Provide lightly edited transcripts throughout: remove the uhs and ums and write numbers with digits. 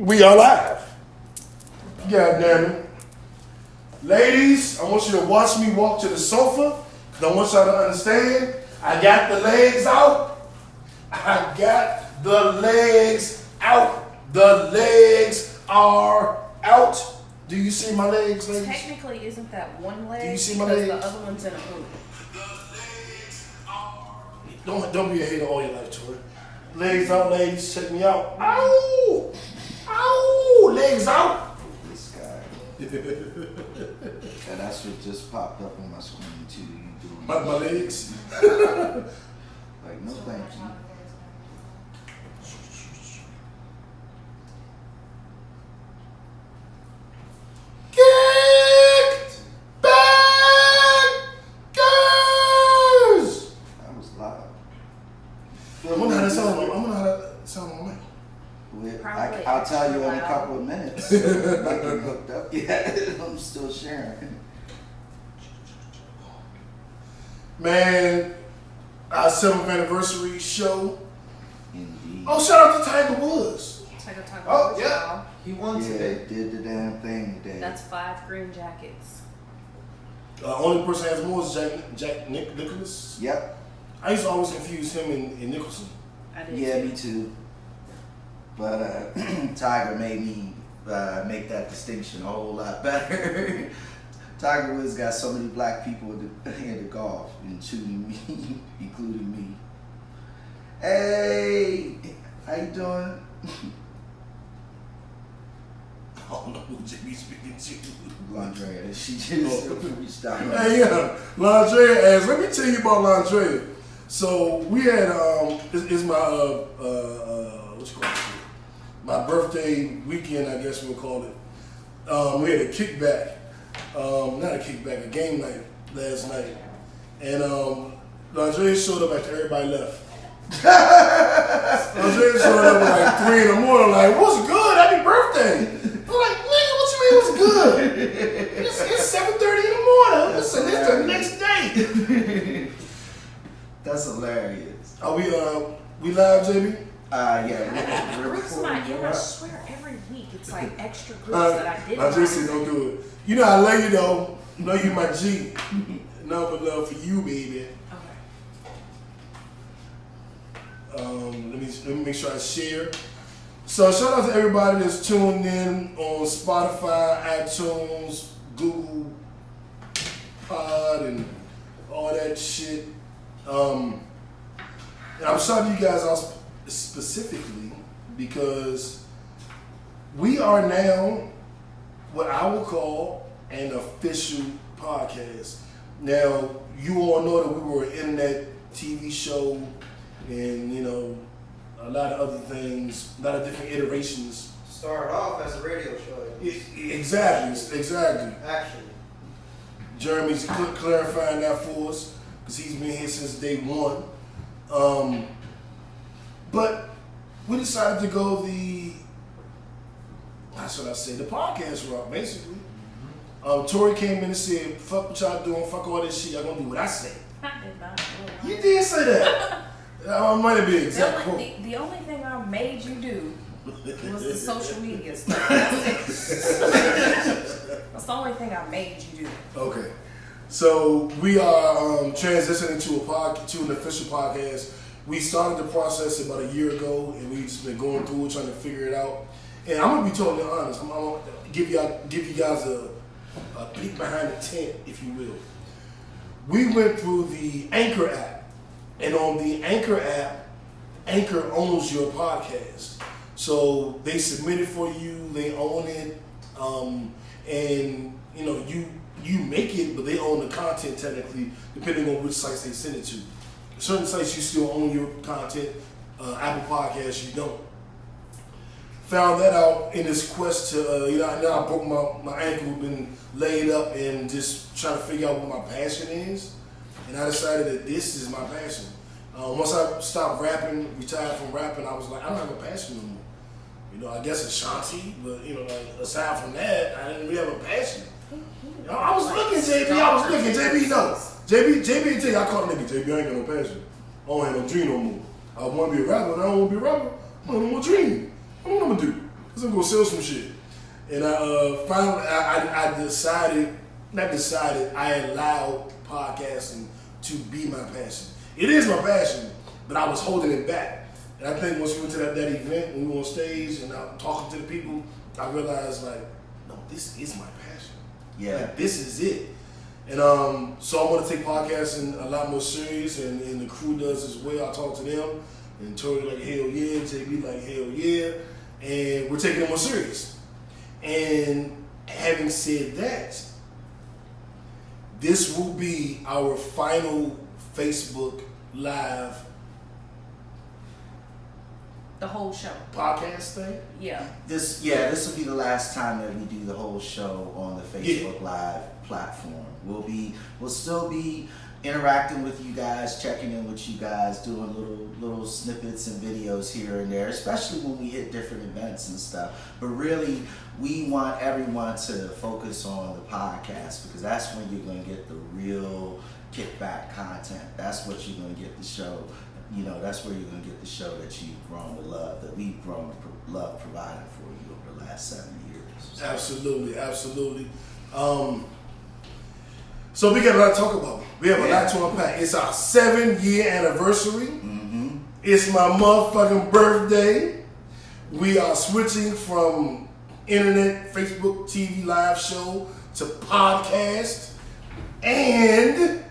We are live. God damn it. Ladies, I want you to watch me walk to the sofa. Because I want y'all to understand, I got the legs out. I got the legs out. The legs are out. Do you see my legs, ladies? Technically, isn't that one leg? Do you see my legs? legs? The other one's in a boot. The legs are... Don't be a hater all your life, Tori. Legs out, ladies. Check me out. Ow! Ow! Legs out. This guy. And that's what just popped up on my screen too. You doing My legs. like no thank you. Kickback! That was loud. I wonder how that sound on my mic. I'll tell you in a couple of minutes. I ain't hooked up yet. I'm still sharing. Man, our 7th anniversary show. Indeed. Oh, shout out to Tiger Woods. Oh, yeah. He won today. Did the damn thing today. That's 5 green jackets. Only person that has more is Jack Nicholas. Yep. I used to always confuse him and Nicholson. I did Yeah, too. me too. But Tiger made me make that distinction a whole lot better. Tiger Woods got so many black people into golf, including me. Hey, how you doing? I don't know who JB speaking to. Landrea, she just reached out. Hey, yeah, Landrea asked. Let me tell you about Landrea. So we had it's my what you call it? My birthday weekend, I guess we'll call it. We had a kickback, not a kickback, a game night last night, and Landrea showed up after everybody left. Landrea showed up at like 3 in the morning, like, "What's good? Happy birthday!" I'm like, "Nigga, what you mean what's good? It's 7:30 in the morning. Listen, it's the next day." That's hilarious. Are we live, JB? Yeah, we're Groups recording. my ear, I swear every week it's like extra groups that I didn't. I just said don't do it. You know I love you though. You know you my G. Number love for you, baby. Okay. Let me make sure I share. So shout out to everybody that's tuned in on Spotify, iTunes, Google Pod, and all that shit. And I'm shouting you guys out specifically because we are now what I would call an official podcast. Now, you all know that we were an internet TV show and, you know, a lot of other things, a lot of different iterations. Started off as a radio show. Exactly. Actually. Jeremy's clarifying that for us because he's been here since day one. But we decided to go the podcast route, basically. Tori came in and said, "Fuck what y'all doing, fuck all this shit, y'all gonna do what I say." I did not. You did say that. I might have been exact quote. The only thing I made you do was the social media stuff. That's the only thing I made you do. Okay. So we are transitioning to an official podcast. We started the process about a year ago, and we've just been going through it, trying to figure it out. And I'm gonna be totally honest. I'm gonna give you guys a peek behind the tent, if you will. We went through the Anchor app, and on the Anchor app, Anchor owns your podcast. So they submit it for you, they own it, and you know you make it, but they own the content technically, depending on which sites they send it to. Certain sites you still own your content. Apple Podcasts you don't. Found that out in this quest to now I broke my ankle, been laid up and just trying to figure out what my passion is, and I decided that this is my passion. Once I stopped rapping, retired from rapping, I was like, I don't have a passion no more. You know, I guess Ashanti, but you know, like aside from that, I didn't really have a passion. You know, I was looking, JB. JB, no. JB, tell you, I call nigga, JB, I ain't got no passion. I don't have no dream no more. I want to be a rapper, and I don't want to be a rapper. I don't have no more dream. I don't know what I'm going to do. Because I'm gonna sell some shit. And I finally, I allowed podcasting to be my passion. It is my passion, but I was holding it back. And I think once we went to that event, when we were on stage and I'm talking to the people, I realized like, no, this is my passion. Yeah. Like, this is it. And so I'm gonna take podcasting a lot more serious, and the crew does as well. I talk to them, and Tori like hell yeah, JB like hell yeah, and we're taking it more serious. And having said that, this will be our final Facebook Live The whole show. podcast thing. Yeah. This will be the last time that we do the whole show on the Facebook Live platform. We'll still be interacting with you guys, checking in with you guys, doing little snippets and videos here and there, especially when we hit different events and stuff. But really, we want everyone to focus on the podcast, because that's when you're going to get the real kickback content. That's what you're going to get the show. That's where you're going to get the show that you've grown to love, that we've grown to love providing for you over the last 7 years. Absolutely. So we got a lot to talk about. We have a lot to unpack. It's our 7-year anniversary. Mm-hmm. It's my motherfucking birthday. We are switching from internet, Facebook, TV live show to podcast. And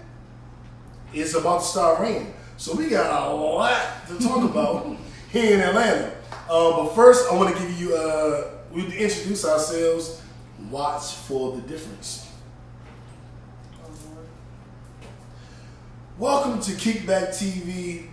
it's about to start raining. So we got a lot to talk about here in Atlanta. But first, I want to give you, we introduce ourselves. Watch for the difference. Welcome to Kickback TV.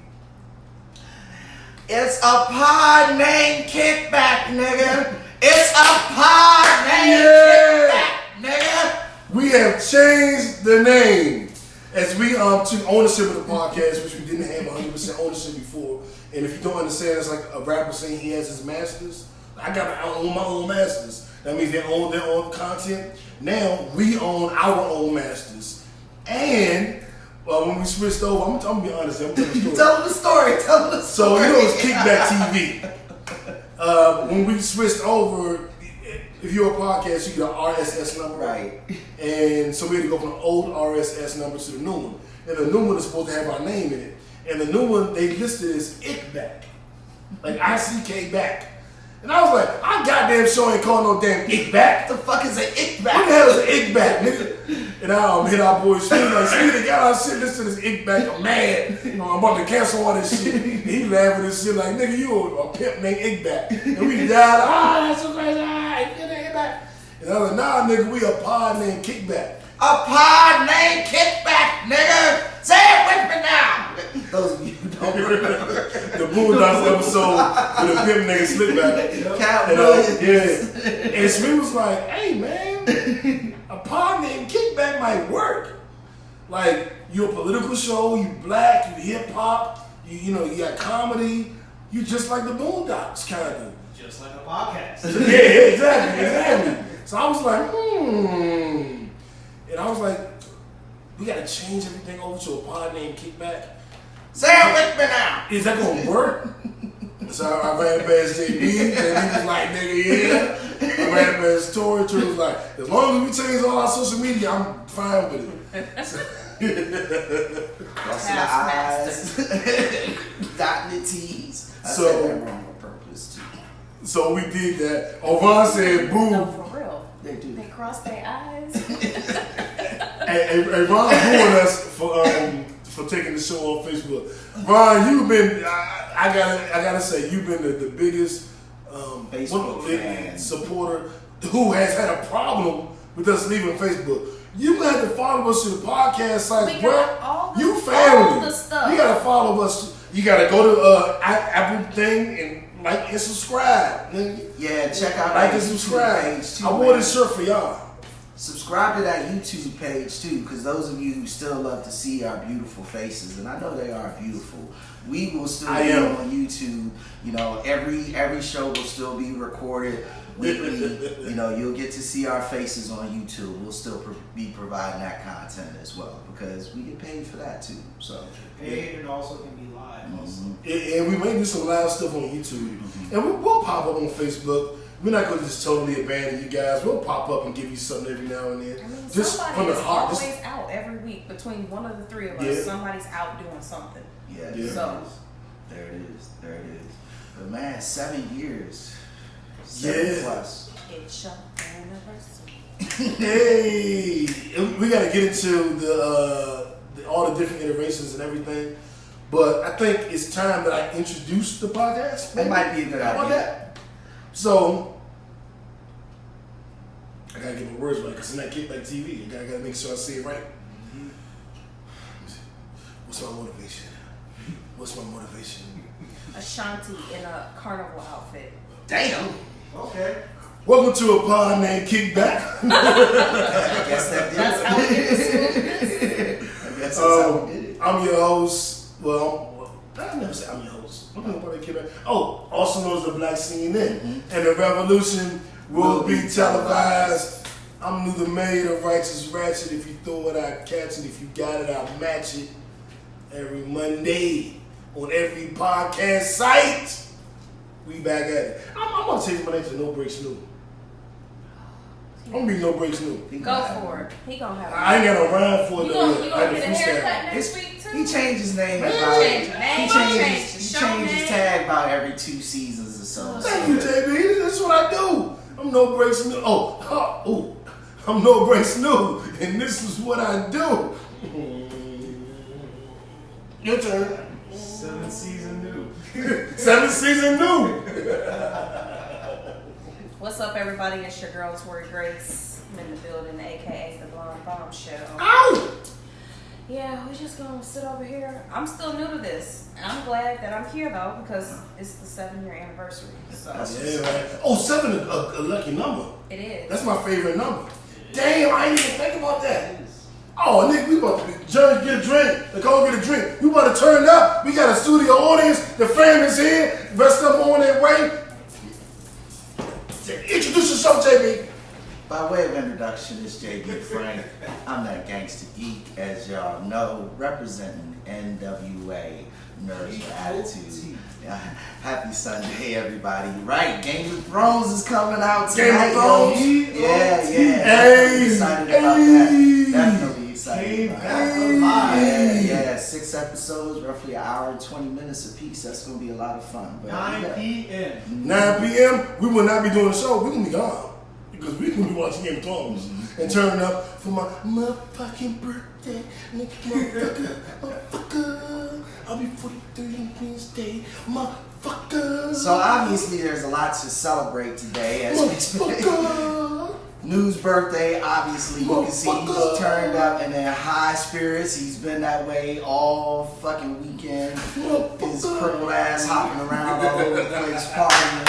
It's a pod named Kickback, nigga. It's a pod named Kickback, nigga. We have changed the name as we took ownership of the podcast, which we didn't have 100% ownership before. And if you don't understand, it's like a rapper saying he has his masters. I own my own masters. That means they own their own content. Now we own our own masters. And when we switched over, I'm gonna be honest. I'm telling the story. Tell them the story. So it's Kickback TV. When we switched over, if you're a podcast, you get an RSS number, right? And so we had to go from the old RSS number to the new one. And the new one is supposed to have our name in it. And the new one they listed as Kickback, like ICK back. And I was like, I goddamn sure ain't called no damn Kickback. What the fuck is an Kickback? What the hell is an Kickback, nigga? And I hit our boy Steve like, Steve, got our shit, listen to this Kickback, I'm mad. I'm about to cancel all this shit. And he laughing and shit like, nigga, you a pimp named Kickback. And we died, that's so crazy, Kickback. And I was like, nah, nigga, we a pod named Kickback. A pod named Kickback, nigga. Say it with me now. Those of you who don't remember. The Boondocks episode with a pimp named Slickback. Cat And and Smith was like, hey, man, a pod named Kickback might work. Like, you're a political show, you black, you hip hop, you got comedy, you just like the Boondocks, kind of. Just like a podcast. Yeah, exactly. So I was like, And I was like, we gotta change everything over to a pod named Kickback. Say it with me now. Is that gonna work? So I ran past JB, and he was like, nigga, yeah. I ran past Tori was like, as long as we change all our social media, I'm fine with it. Crossing the eyes, dotting the T's. I said that wrong on purpose too. So we did that. Ovon said, boo. No, for real. They do. They cross their eyes. Hey, Ron booing us for taking the show on Facebook. Ron, you've been, I gotta say, you've been the biggest Facebook fan. supporter who has had a problem with us leaving Facebook. You got to follow us to the podcast sites, We bro. got all the- You family. all the stuff. You got to follow us. You got to go to Apple thing and like and subscribe. Nigga. Yeah, check out Like our and YouTube subscribe. page too. I wore this shirt for y'all. Subscribe to that YouTube page too, because those of you who still love to see our beautiful faces, and I know they are beautiful, we will still be on YouTube. Every show will still be recorded weekly. You'll get to see our faces on YouTube. We'll still be providing that content as well, because we get paid for that too. So Paid and also can be live. mm-hmm. And we may do some live stuff on YouTube, and we'll pop up on Facebook. we're not gonna just totally abandon you guys. We'll pop up and give you something every now and then. I mean, Just somebody from the is heart. always Just, out every week between one of the three of us. Yeah. Somebody's out doing something. Yeah, Yeah. So there it is. There it is. But man, 7 years. Yeah. 7 plus. It's your anniversary. hey, we gotta get into all the different iterations and everything. But I think it's time that I introduce the podcast. That might be a good How about idea. that? So, I gotta get my words right because it's not Kickback TV. I gotta make sure I say it right. What's my motivation? What's my motivation? Ashanti in a carnival outfit. Damn. Okay. Welcome to a pod named Kickback. I guess that did That's it. how we get the smoothness. I guess that's how we did it. I'm your host. Well, I never say I'm your host. I'm talking about Kickback. Oh, also known as the Black CNN. And the revolution will be televised. I'm the maid of righteous ratchet. If you throw it, I catch it. If you got it, I'll match it. Every Monday on every podcast site. We back at it. I'm gonna change my name to No Breaks New. I'm gonna be No Breaks New. Go for it. He gonna have. I ain't got no rhyme for it. You though. gonna I had get a to freestyle. haircut next week too? He changed his name Man, about change his name, change his show changed his name. tag about every 2 seasons or so. Thank you, JB. That's what I do. I'm No Breaks New. I'm No Breaks New, and this is what I do. Your turn. 7th season new. 7th season new. What's up, everybody? It's your girl Tori Grace. I'm in the building, aka the Blonde Bombshell. Ow! Yeah, we just gonna sit over here. I'm still new to this, and I'm glad that I'm here though because it's the 7-year anniversary. So Yeah, man. Oh, 7 is a lucky number. it is. That's my favorite number. Damn, I didn't even think about that. Oh, nigga, we about to be John get a drink. The call get a drink. We about to turn up. We got a studio audience. The fam is here. Rest of them on their way. Introduce yourself, JB. By way of introduction, it's JB Frank. I'm that gangster geek, as y'all know, representing NWA, Nerds with Attitude. Happy Sunday, everybody. Right, Game of Thrones is coming out tonight. Game of Thrones? Yeah. Hey, I'm excited about that. hey. Definitely excited Came about back that. alive. Yeah, 6 episodes, roughly an hour and 20 minutes a piece. That's going to be a lot of fun. But 9 p.m. 9 p.m., we will not be doing the show. We're going to be gone. Because we're going to be watching Game of Thrones. And turning up for my motherfucking birthday. Motherfucker. I'll be 43 on Wednesday. Motherfucker. So obviously there's a lot to celebrate today. As Motherfucker. New's birthday, obviously, you can see he's turned up and in high spirits. He's been that way all fucking weekend. His crippled ass hopping around all over the place, partying.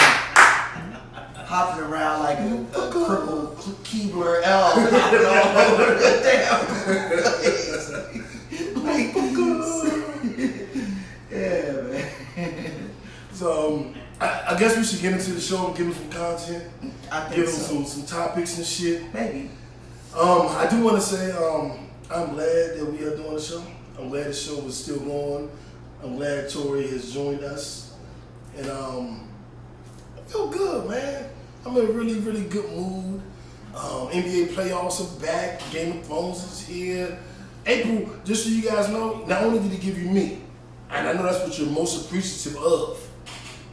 Hopping around like a crippled Keebler elf. Hopping all over the damn place. Yeah, man. So, I guess we should get into the show and give them some content. I think Give them so. some topics and shit. Maybe. I do want to say I'm glad that we are doing the show. I'm glad the show is still going. I'm glad Tori has joined us. And I feel good, man. I'm in a really, really good mood. NBA playoffs are back. Game of Thrones is here. April, just so you guys know, not only did he give you me, and I know that's what you're most appreciative of,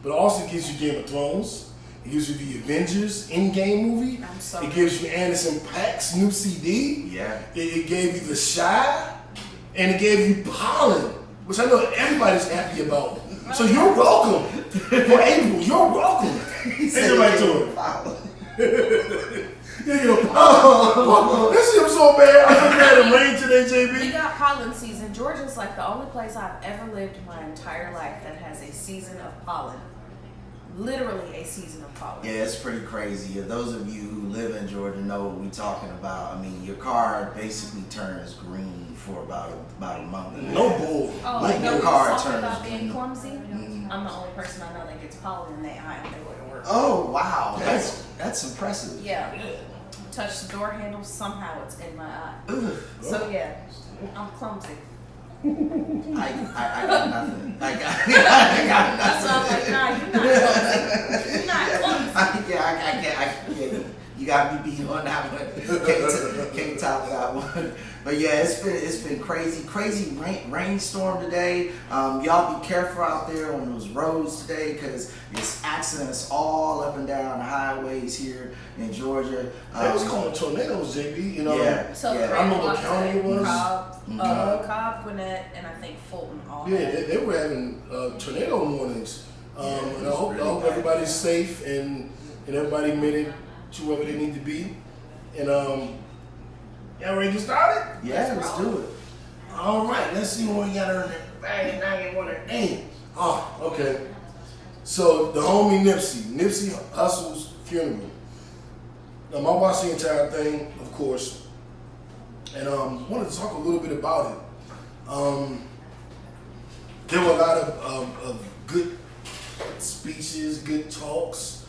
but it also gives you Game of Thrones. It gives you the Avengers Endgame movie. I'm so It gives you Anderson .Paak's new CD. Yeah. It gave you The Shy, and it gave you Pollen, which I know everybody's happy about. So you're welcome. For April, you're welcome. Everybody to it. Yeah, you know, oh, this shit was so bad. I think we had a rain today, We JB. got pollen season. Georgia's like the only place I've ever lived in my entire life that has a season of pollen. Literally a season of pollen. Yeah, it's pretty crazy. Those of you who live in Georgia know what we're talking about. I mean, your car basically turns green for about a month. No bull. Oh, Like you your know car talking turns about being green. clumsy? I'm the only person I know that gets pollen in their eye and they go to work. Oh wow, that's impressive. Yeah. Touch the door handle, somehow it's in my eye. Ugh. So yeah, I'm clumsy. I got nothing. I got That's why I'm like, nah, you're not clumsy. You're not clumsy. I got me beat on that one. Can't top that one. But yeah, it's been crazy rainstorm today. Y'all be careful out there on those roads today, because it's accidents all up and down the highways here in Georgia. They was calling tornadoes, JB. You know. Yeah. So Yeah. I don't know what county it was. Cobb, Gwinnett, and I think Fulton. All Yeah, had. they were having tornado warnings. And I hope everybody's safe and everybody made it to wherever they need to be. And y'all ready to get started? Yeah, let's do it. All right, let's see what we got on there. Now you want her name. Oh, okay. So the homie Nipsey Hussle's funeral. I watched the entire thing, of course, and wanted to talk a little bit about it. There were a lot of good speeches, good talks.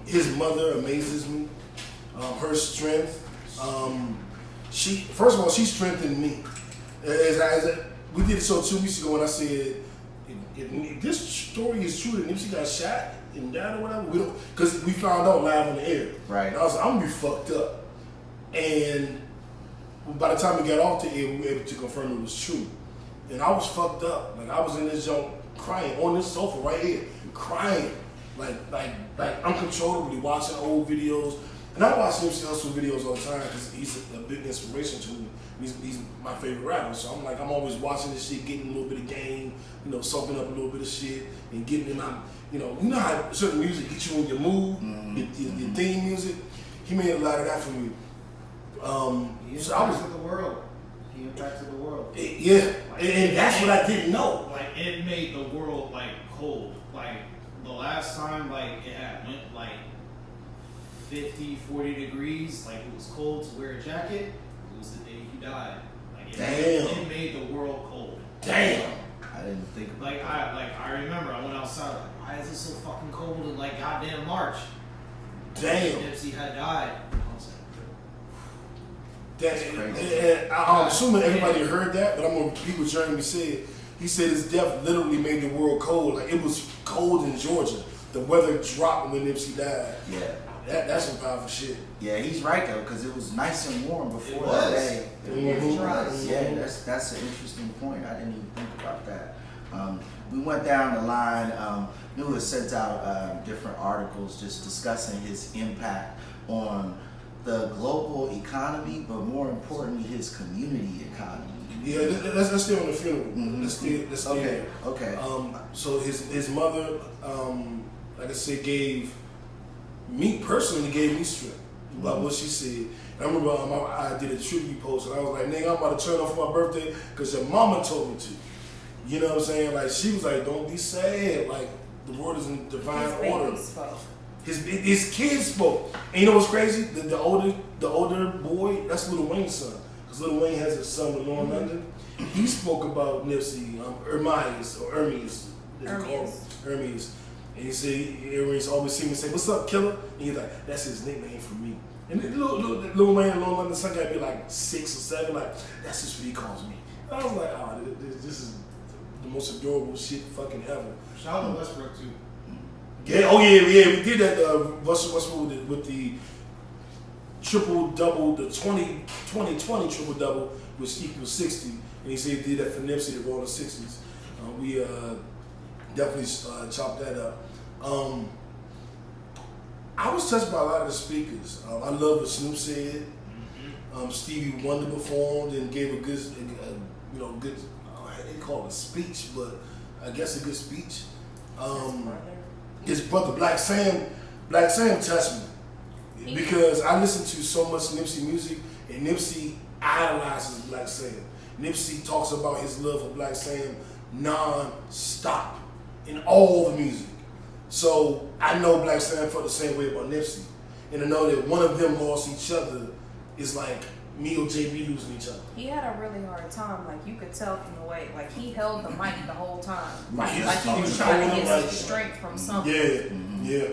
His mother amazes me. Her strength. First of all, she strengthened me. We did a show 2 weeks ago, and I said, if this story is true that Nipsey got shot and died or whatever, because we found out live on the air. Right. And I was like, I'm gonna be fucked up. And by the time we got off the air, we were able to confirm it was true. And I was fucked up. Like, I was in this joint crying on this sofa right here, crying, like uncontrollably, watching old videos. And I watch Nipsey Hussle videos all the time because he's a big inspiration to me. He's my favorite rapper, so I'm always watching this shit, getting a little bit of game, soaking up a little bit of shit, and getting in my, you know how certain music gets you in your mood, your theme music. He made a lot of that for me. So I was with the world. He impacted the world. Yeah, and that's what I didn't know. Like, it made the world like cold. Like, the last time it had went 50, 40 degrees, like it was cold to wear a jacket, it was the day he died. Like, it made the world cold. Damn. I didn't think about I remember I went outside, why is it so fucking cold in goddamn March? Damn. Nipsey had died. I was That's crazy. And I'm assuming everybody heard that, but I'm gonna repeat what Jeremy said. He said his death literally made the world cold. Like, it was cold in Georgia. The weather dropped when Nipsey died. Yeah. That's some powerful shit. Yeah, he's right though, because it was nice and warm before It was. that day. Mhm. Was. Yeah, that's an interesting point. I didn't even think about that. We went down the line. New has sent out different articles just discussing his impact on the global economy, but more importantly, his community economy. Yeah, let's stay on the funeral. Mhm. Let's stay Okay. there. Okay. So his mother, like I said, gave me strength about what she said. And I remember I did a tribute post, and I was like, nigga, I'm about to turn off for my birthday because your mama told me to. You know what I'm saying? Like, she was like, don't be sad. Like, the world is in divine His order. baby spoke. His kids spoke. And you know what's crazy? The older boy, that's Lil Wayne's son. Because Lil Wayne has a son with Lauren London. He spoke about Nipsey, Hermes. And he said, Hermes always see me say, what's up, killer? And he's like, that's his nickname for me. And Lil Wayne and Lauren London, son gotta be like 6 or 7, like, that's just what he calls me. And I was like, oh, this is the most adorable shit fucking ever. shout out to Westbrook too. Yeah, yeah, we did that. Westbrook with the triple double, the 2020 triple double, which equals 60, and he said he did that for Nipsey to go in the 60s. We definitely chopped that up. I was touched by a lot of the speakers. I love what Snoop said. Stevie Wonder performed and gave a good, good. They call it a speech, but I guess a good speech. His brother Black Sam touched me because I listen to so much Nipsey music, and Nipsey idolizes Black Sam. Nipsey talks about his love for Black Sam non-stop in all the music. So I know Black Sam felt the same way about Nipsey, and to know that one of them lost each other is like me or JB losing each other. He had a really hard time. Like, you could tell from the way, like, he held the mic the whole time. Right. Like he was trying to get some strength from something. Yeah.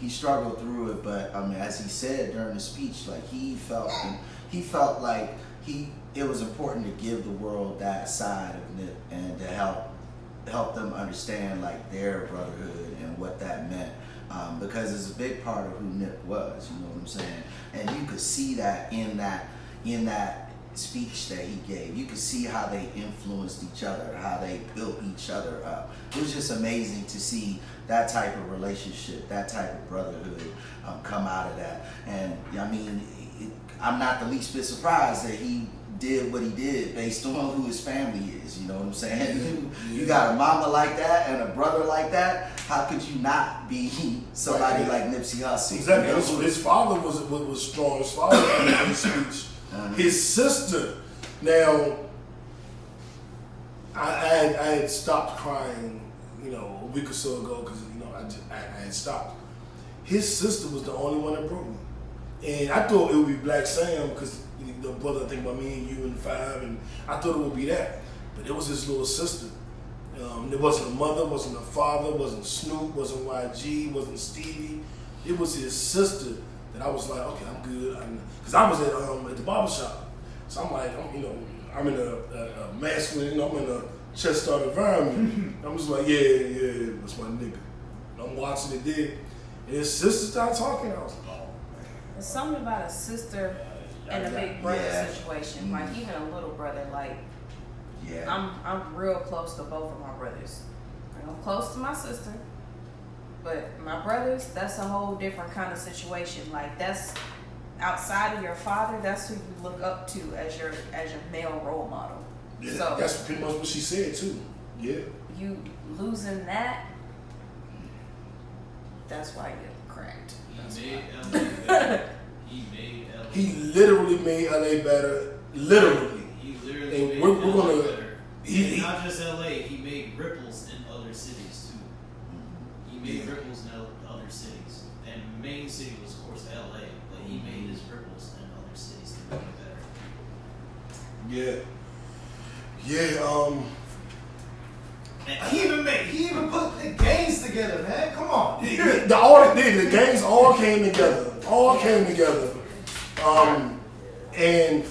He struggled through it, but as he said during the speech, like he felt like it was important to give the world that side of Nip and to help them understand like their brotherhood and what that meant. because it's a big part of who Nip was. You know what I'm saying? And you could see that in that speech that he gave. You could see how they influenced each other, how they built each other up. It was just amazing to see that type of relationship, that type of brotherhood come out of that. And I mean, I'm not the least bit surprised that he did what he did based on who his family is. You know what I'm saying? You got a mama like that and a brother like that. How could you not be somebody like Nipsey Hussle? Exactly. You know? So his father was strong. His father had his speech. His sister. Now, I had stopped crying, a week or so ago because I had stopped. His sister was the only one that broke me, and I thought it would be Black Sam because the brother, I think about me and you and Five, and I thought it would be that, but it was his little sister. It wasn't a mother, wasn't a father, wasn't Snoop, wasn't YG, wasn't Stevie. It was his sister that I was like, okay, I'm good, because I was at the barbershop, so I'm like, I'm in a masculine, I'm in a chest start environment. I'm just like, yeah, that's my nigga. And I'm watching it there, and his sister started talking. I was like, oh man. There's something about a sister and a big brother situation, like even a little brother. Like, I'm real close to both of my brothers. Like, I'm close to my sister, but my brothers, that's a whole different kind of situation. Like, that's outside of your father. That's who you look up to as your male role model. Yeah, so that's pretty much what she said too. Yeah. You losing that, that's why you're cracked. He literally made LA better. Literally. He literally and made we're LA gonna better. And not just LA, he made ripples in other cities too. He made ripples in other cities. And the main city was of course LA, but he made his ripples in other cities to make it better. Yeah. And he even put the gangs together, man. Come on. The gangs all came together. And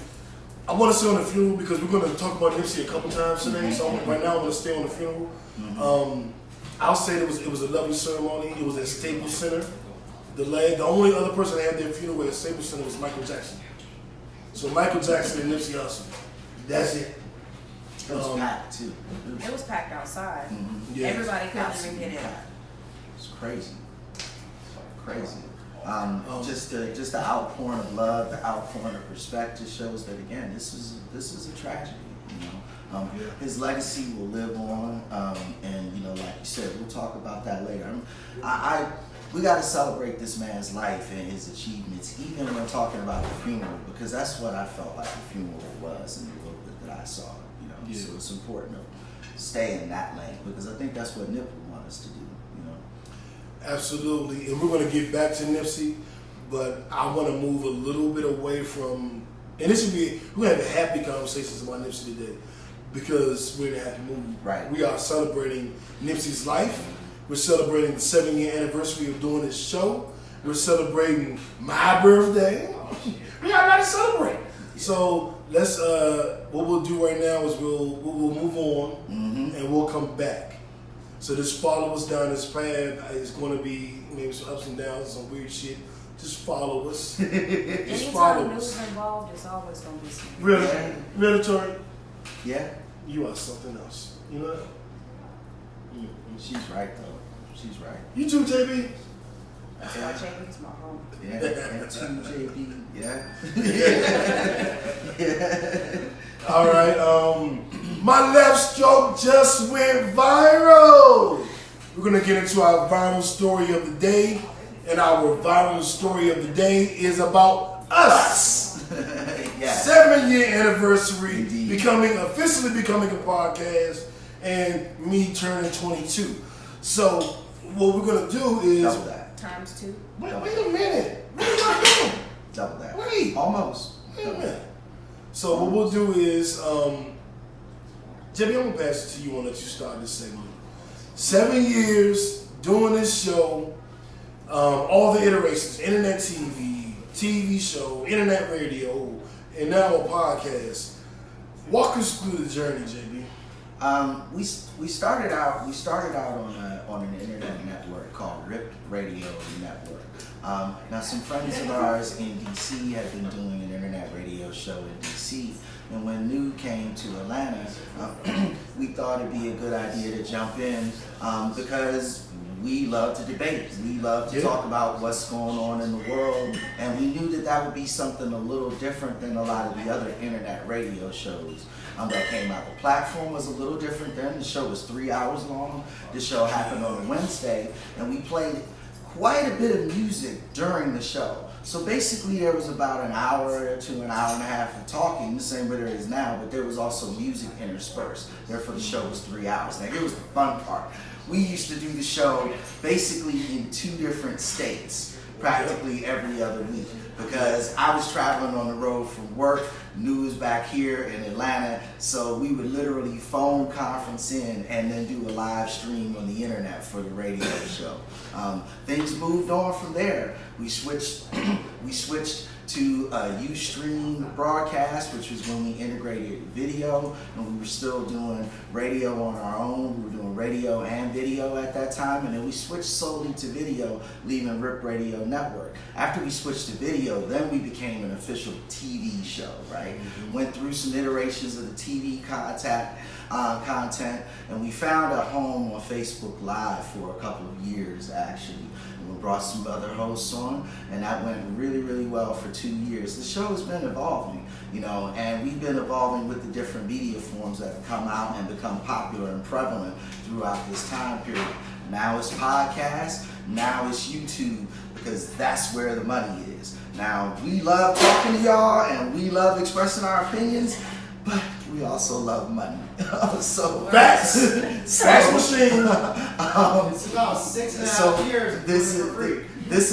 I want to stay on the funeral because we're going to talk about Nipsey a couple times today. So right now I'm going to stay on the funeral. I'll say it was a lovely ceremony. It was at Staples Center. The only other person that had their funeral at Staples Center was Michael Jackson. So Michael Jackson and Nipsey Hussle. That's it. It was packed too. It was packed outside. Yeah. Everybody couldn't even get in. It's crazy. Just the outpouring of love, the outpouring of respect just shows that again, this is a tragedy. His legacy will live on, and like you said, we'll talk about that later. We got to celebrate this man's life and his achievements, even when talking about the funeral, because that's what I felt like the funeral was in the little bit that I saw. So it's important to stay in that lane because I think that's what Nip would want us to do. Absolutely, and we're going to get back to Nipsey, but I want to move a little bit away from, and we're going to have happy conversations about Nipsey today because we're in a happy mood. Right. We are celebrating Nipsey's life. We're celebrating the 7-year anniversary of doing this show. We're celebrating my birthday. We got to celebrate. So let's. What we'll do right now is we'll move on and we'll come back. So just follow us down this path. It's going to be maybe some ups and downs, some weird shit. Just follow us. Just follow Anytime us. news involved, it's always going to be something. Really, Tori? Yeah. You are something else. You know that? She's right though. She's right. You too, JB. That's why JB's my home. Yeah. And too, JB. Yeah. All right. My left stroke just went viral. We're gonna get into our viral story of the day, and our viral story of the day is about us. Yes. 7-year anniversary, Indeed. officially becoming a podcast, and me turning 22. So what we're gonna do is Double that. Times 2. wait a minute. What are you doing? Double that. Wait. Almost. Wait a minute. So what we'll do is, Jimmy, I'm gonna pass it to you and let you start this segment. 7 years doing this show, all the iterations, internet TV show, internet radio, and now a podcast. Walk us through the journey, JB. We started out on an internet network called Rip Radio Network. Now some friends of ours in DC had been doing an internet radio show in DC, and when New came to Atlanta, we thought it'd be a good idea to jump in because we love to debate. We love to talk about what's going on in the world, and we knew that would be something a little different than a lot of the other internet radio shows that came out. The platform was a little different then. The show was 3 hours long. The show happened on a Wednesday, and we played quite a bit of music during the show. So basically there was about an hour to an hour and a half of talking, the same way there is now, but there was also music interspersed. Therefore the show was 3 hours. Now here was the fun part. We used to do the show basically in 2 different states, practically every other week, because I was traveling on the road from work. New was back here in Atlanta, so we would literally phone conference in and then do a live stream on the internet for the radio show. Things moved on from there. We switched to Ustream broadcast, which was when we integrated video, and we were still doing radio on our own. We were doing radio and video at that time, and then we switched solely to video, leaving Rip Radio Network. After we switched to video, then we became an official TV show, right? Went through some iterations of the TV content, and we found a home on Facebook Live for a couple of years, actually. We brought some other hosts on, and that went really, really well for 2 years. The show has been evolving, and we've been evolving with the different media forms that have come out and become popular and prevalent throughout this time period. Now it's podcasts, now it's YouTube, because that's where the money is. Now, we love talking to y'all, and we love expressing our opinions, but we also love money. So Facts machine. It's about 6.5 years. This is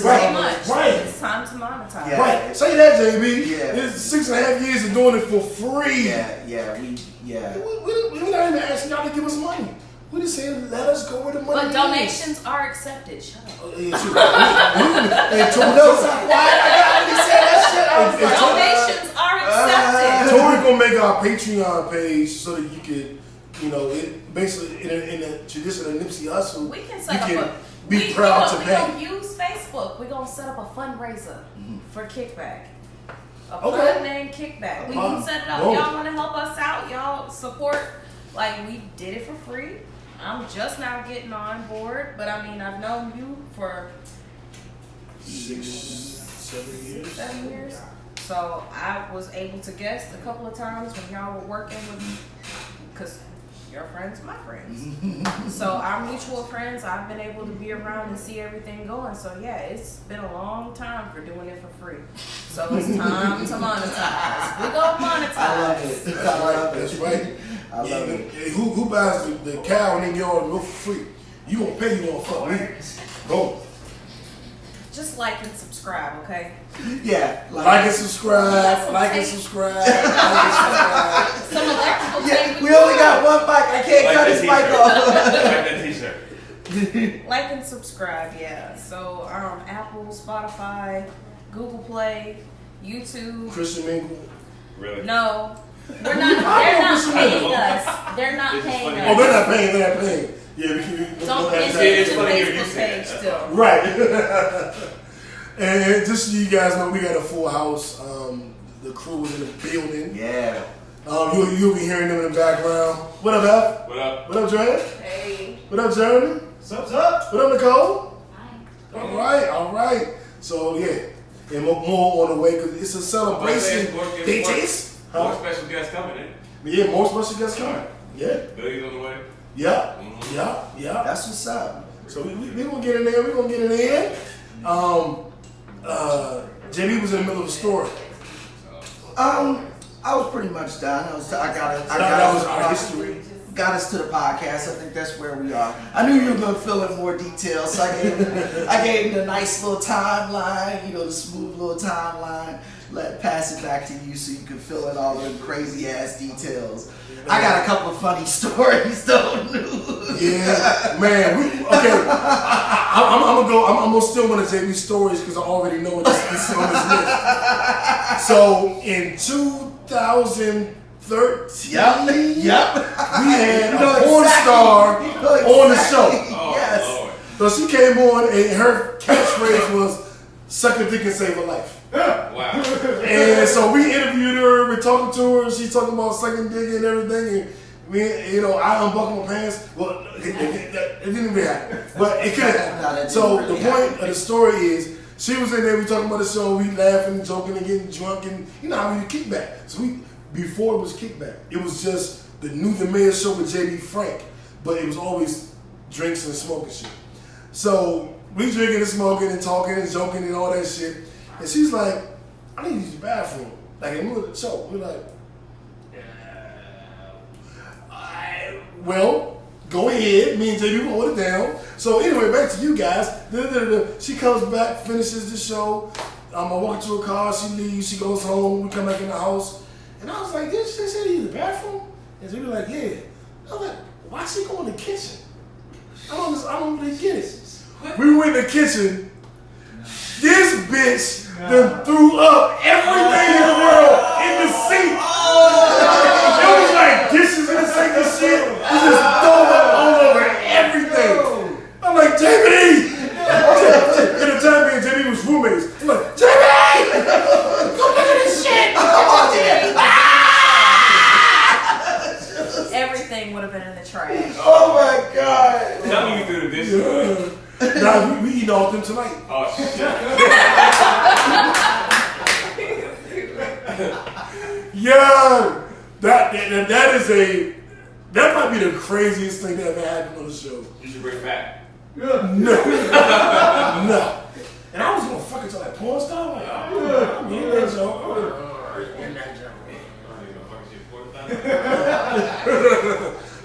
Pretty much. Right. It's time to monetize. Yeah. Right. Say that, JB. Yeah. It's 6.5 years of doing it for free. We're not even asking y'all to give us money. We're just saying let us go where the money But is. donations are accepted. Shut up. Donations are accepted. Tori gonna make our Patreon page so that you can, it basically in the tradition of Nipsey Hustle, We can set up be proud to we pay. gonna use Facebook. We're gonna set up a fundraiser for Kickback. A Okay. fund named Kickback. We can set it up. Boom. Y'all wanna help us out? Y'all support. Like, we did it for free. I'm just now getting on board, but I mean, I've known you for 7 years. So I was able to guest a couple of times when y'all were working with me, because your friends are my friends. So our mutual friends, I've been able to be around and see everything going. So yeah, it's been a long time for doing it for free. So it's time to monetize. We're gonna monetize. I love it. That's right. I love it. Who buys the cow and then get all the milk for free? You gonna pay, you gonna fuck me. Go. Just like and subscribe, okay? Yeah. Like and subscribe. Like and subscribe. Some electrical tape. We only got one mic. I can't cut his mic off. Like that t-shirt. Like and subscribe, yeah. So Apple, Spotify, Google Play, YouTube. Christian Mingle. Really? No. They're not paying us. They're not paying us. Oh, they're not paying. They're not paying. Yeah, Don't that's mention it's the funny if you Facebook say page that. still. right. And just so you guys know, we got a full house. The crew is in the building. Yeah. You'll be hearing them in the background. What up, Al? What up? What up, Dre? Hey. What up, Jeremy? What's up? What up, Nicole? Hi. All right. So yeah, and more on the way because it's a celebration. More special guests coming in. Yeah, more special guests coming. Yeah, Billy's on the way. yeah, Mhm. yeah. That's what's up. So we gonna get in there. We gonna get in there. JB was in the middle of a story. I was pretty much done. That was our history. Got us to the podcast. I think that's where we are. I knew you were gonna fill in more details, so I gave him the nice little timeline, the smooth little timeline. Pass it back to you so you can fill in all the crazy ass details. I got a couple of funny stories though. Yeah, man. I'm gonna steal one of JB's stories because I already know this is on this list. So in 2000. 13. Yep. We had You know a porn exactly. star You know on the show. Oh, Yes. Lord. So she came on and her catchphrase was suck a dick and save a life. Wow. And so we interviewed her, we're talking to her, she's talking about sucking dick and everything, and we, you know, I unbuckled my pants. Well, it didn't really happen, but it could have happened. No, that So didn't the really point happen. of the story is, she was in there, we talking about the show, we laughing, joking, and getting drunk, and you know how we do Kickback. So before it was Kickback, it was just the New The Mayor show with JB Frank, but it was always drinks and smoking shit. So we drinking and smoking and talking and joking and all that shit. And she's like, I need to use the bathroom. Like in the middle of the show. We're like, well, go ahead. Me and JB will hold it down. So anyway, back to you guys. She comes back, finishes the show. I walk to her car, she leaves, she goes home, we come back in the house. And I was like, did she say to use the bathroom? And she was like, yeah. I was like, why she go in the kitchen? I don't really get it. We went in the kitchen. This bitch done threw up everything in the world in the sink. It was like dishes in the sink and shit. It was just throwing up all over everything. I'm like, JB! At the time, me and JB was roommates. I'm like, JB! Come look at this shit! Everything would have been in the trash. Oh my God. Tell me you threw the dishes. Nah, we eating all them tonight. Oh, shit. Yeah, that might be the craziest thing that ever happened on the show. You should bring it back. No, no. And I was gonna fuck it to like porn star. Like, I'm in that show. In that show.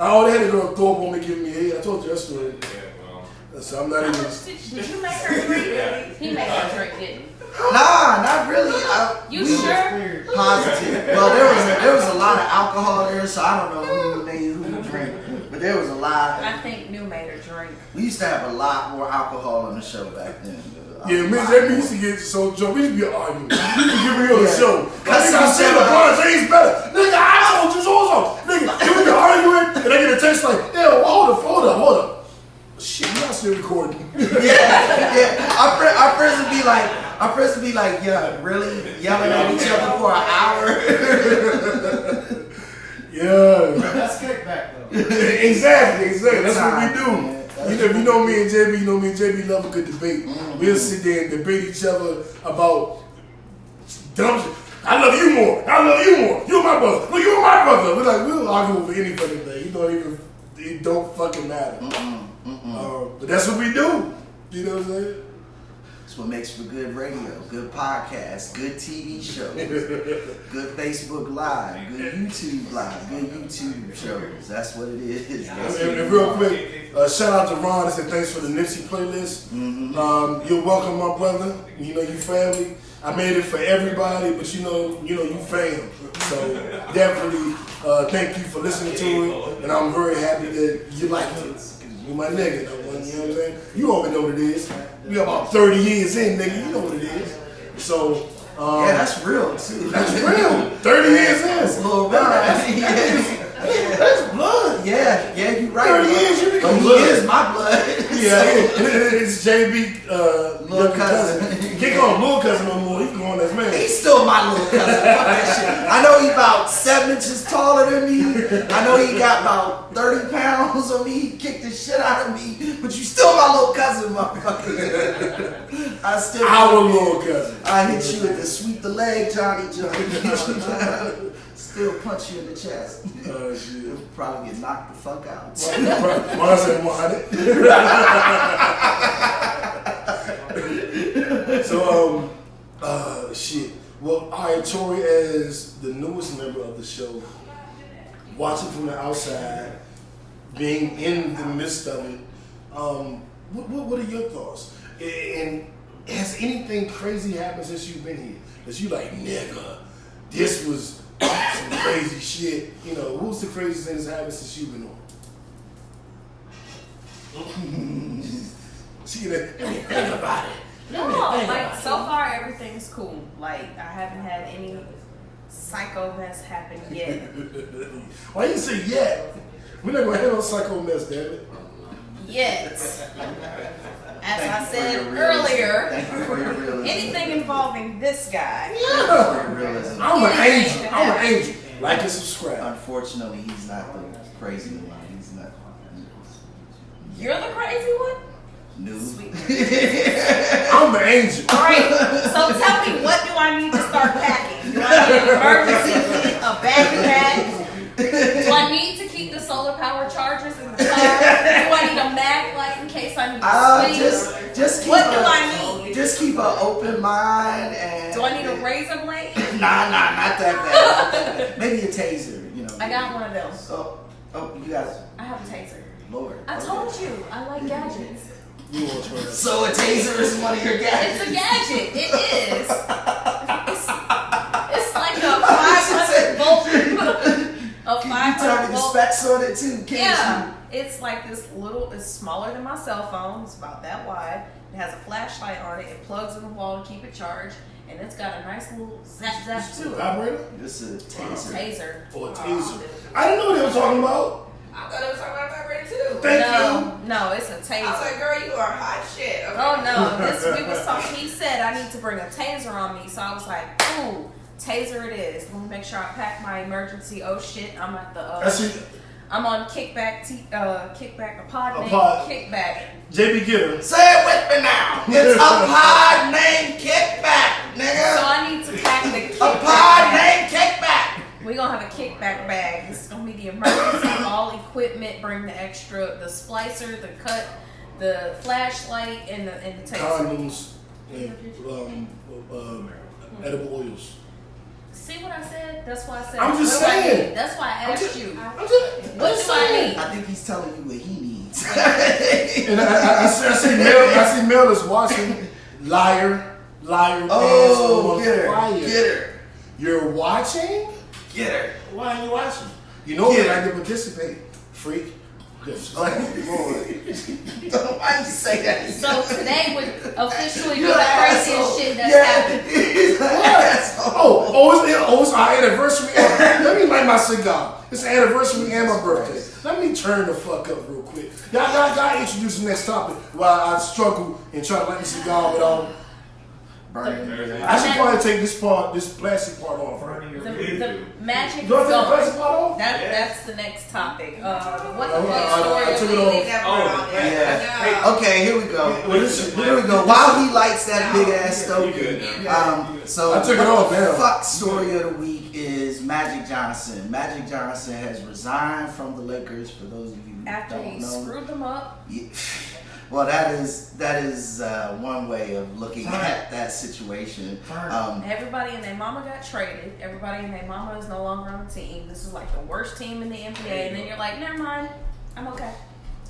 I only had to go throw up on me giving me head. I told you that story. Yeah, well. So I'm not even. Did you make her drink? He made her drink, didn't he? Nah, not really. You sure? Positive. Well, there was a lot of alcohol there, so I don't know who made who drink. But there was a lot. I think New made her drink. We used to have a lot more alcohol on the show back then. Yeah, me and JB used to get so drunk. We used to be arguing. We used to get me on the show. That's I what said I'm LeBron James better. Nigga, I told you so. Nigga, and we be arguing, and I get a text like, yeah, hold up. Shit, you're not still recording. Yeah. Our friends would be like, yeah, really yelling at each other for an hour. Yeah. That's kickback though. Exactly. That's what we do. Man. You know me and JB love a good debate. We'll sit there and debate each other about dumb shit. I love you more. You're my brother. No, you're my brother. We'll argue over any fucking thing. It don't fucking matter. But that's what we do. You know what I'm saying? That's what makes for good radio, good podcasts, good TV shows, good Facebook Live, good YouTube Live, good YouTube shows. That's what it is. And real quick, shout out to Ron and say thanks for the Nipsey playlist. You're welcome, my brother. You know, you family. I made it for everybody, but you know, you fam. So definitely thank you for listening to it, and I'm very happy that you liked it. You my nigga, you know what I'm saying? You already know what it is. We about 30 years in, nigga. You know what it is. So Yeah, that's real too. that's real. 30 years in. That's a little bit. That's blood. Yeah, you right. 30 years, you But become he blood. is my blood. Yeah, it's JB, Little young cousin. You can't call him little cousin no more. He going as man. He's still my little cousin. Fuck that shit. I know he about 7 inches taller than me. I know he got about 30 pounds on me. He kicked the shit out of me. But you still my little cousin, motherfucker. I still Our little cousin. I hit you with the sweep the leg, Johnny. Still punch you in the chest. Oh shit. Probably get knocked the fuck out. Mine said 100. So shit. Well, alright, Tori, as the newest member of the show, watching from the outside, being in the midst of it, what are your thoughts? And has anything crazy happened since you've been here? That you like, nigga, this was some crazy shit. You know, what's the craziest thing that's happened since you've been on? See that? Let me think about it. No, like so far everything's cool. Like I haven't had any psycho mess happened yet. Why you say yet? We're not gonna handle psycho mess, damn it. Yet. As I said Thank you earlier, for your realism. anything involving this guy. Thank you for your realism. I'm an Anything angel. can I'm an happen. angel. Like and subscribe. Unfortunately, he's not the crazy one. He's not. You're the crazy one? New. Sweet. I'm an angel. Alright, so tell me, what do I need to start packing? Do I need an emergency kit, a backpack? Do I need to keep the solar power chargers in the car? Do I need a mag light in case I need to sleep? Just keep What do I need? Just keep an open mind and. Do I need a razor blade? Nah, not that bad. Maybe a taser, you know. I got one of those. Oh, you got. I have a taser. Lord. I okay. told you, I like gadgets. You want to try that? So a taser is one of your gadgets. It's a gadget. It is. It's like a 500 volt. A Can you tell 500 me the volt. specs on it too? Can't Yeah, it's like this little. It's smaller than my cell phone. It's about that wide. It has a flashlight on it. It plugs in the wall to keep it charged, and it's got a nice little zap zap to it. Vibrator? you? It's a taser. Taser. Or a taser? I didn't know what they were talking about. I thought it was talking about vibrator too. Thank No, it's a I was taser. like, girl, you are hot shit. Okay. Oh no, we was talking. He said I need to bring a taser on me, so I was like, ooh, taser it is. Let me make sure I pack my emergency. Oh shit, I'm at the. That's it. I'm on Kickback. Kickback. A pod A named pod. Kickback. JB Gitter. Say it with me now. It's a pod named Kickback, So nigga. I need to pack the A Kickback pod bag. named Kickback. We're gonna have a kickback bag. This is gonna be the emergency, all equipment, bring the extra, the splicer, the cut, the flashlight, and the taser. Condoms and edible oils. See what I said? That's why I said. I'm just what do I saying. need? That's why I asked you. I'm just What do I need? I think he's telling you what he needs. And I see Mel is watching. Liar, pants Oh, on get her. fire. Get her. You're watching? Get her. Why are you watching? You know Get that I her. can participate. Freak. Yes. Why you say that? So today would officially be You're the an craziest asshole. shit that's Yeah. happened. He's an asshole. It's our anniversary. Let me light my cigar. It's the anniversary and my birthday. Let me turn the fuck up real quick. Y'all introduce the next topic while I struggle and try to light the cigar without. Burning. I should probably take this plastic part off. The magic is Do I take the plastic gone. part off? That's the next topic. What the I fuck story took of it the off. week? That part on there. Yeah. Okay, here we go. Well, this- Here we go. While he lights that big ass You stogie. good now. So I took it off, man. Fuck story of the week is Magic Johnson. Magic Johnson has resigned from the Lakers. For those of you who After don't he know, screwed them up. Yeah. Well, that is one way of looking at that situation. Everybody and their mama got traded. Everybody and their mama is no longer on the team. This is like the worst team in the NBA. And then you're like, never mind. I'm okay.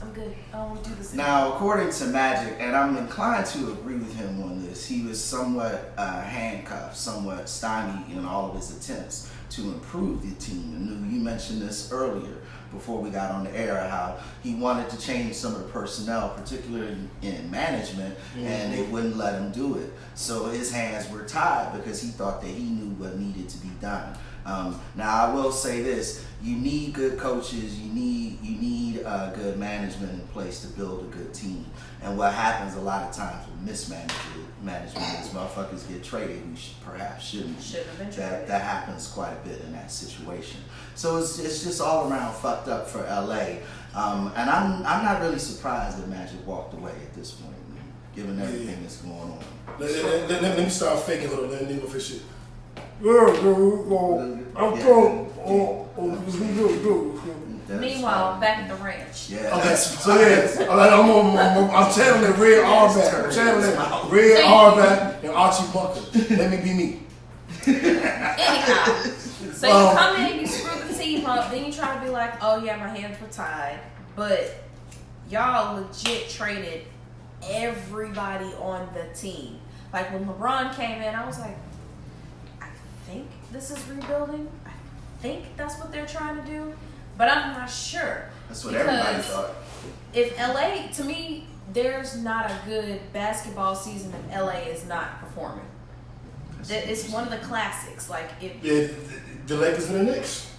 I'm good. I don't do this anymore. Now, according to Magic, and I'm inclined to agree with him on this, he was somewhat handcuffed, somewhat stymied in all of his attempts to improve the team. And you mentioned this earlier before we got on the air, how he wanted to change some of the personnel, particularly in management, and they wouldn't let him do it. So his hands were tied because he thought that he knew what needed to be done. Now I will say this: you need good coaches, you need good management in place to build a good team. And what happens a lot of times with mismanagement is motherfuckers get traded who perhaps shouldn't. Shouldn't have been traded. That happens quite a bit in that situation. So it's just all around fucked up for LA. And I'm not really surprised that Magic walked away at this point, given everything that's going on. Let me start faking. Hold on, let me go for shit. Meanwhile, back at the ranch. Yeah. Okay, so yeah, I'm channeling Red Auerbach. I'm channeling Red Auerbach and Archie Bunker. Let me be me. Anyhow, so you come in, you screw the team up, then you try to be like, oh yeah, my hands were tied. But y'all legit traded everybody on the team. Like when LeBron came in, I was like, I think this is rebuilding. I think that's what they're trying to do. But I'm not sure. That's what everybody thought. If LA, to me, there's not a good basketball season if LA is not performing. It's one of the classics. Like if the Lakers and the Knicks.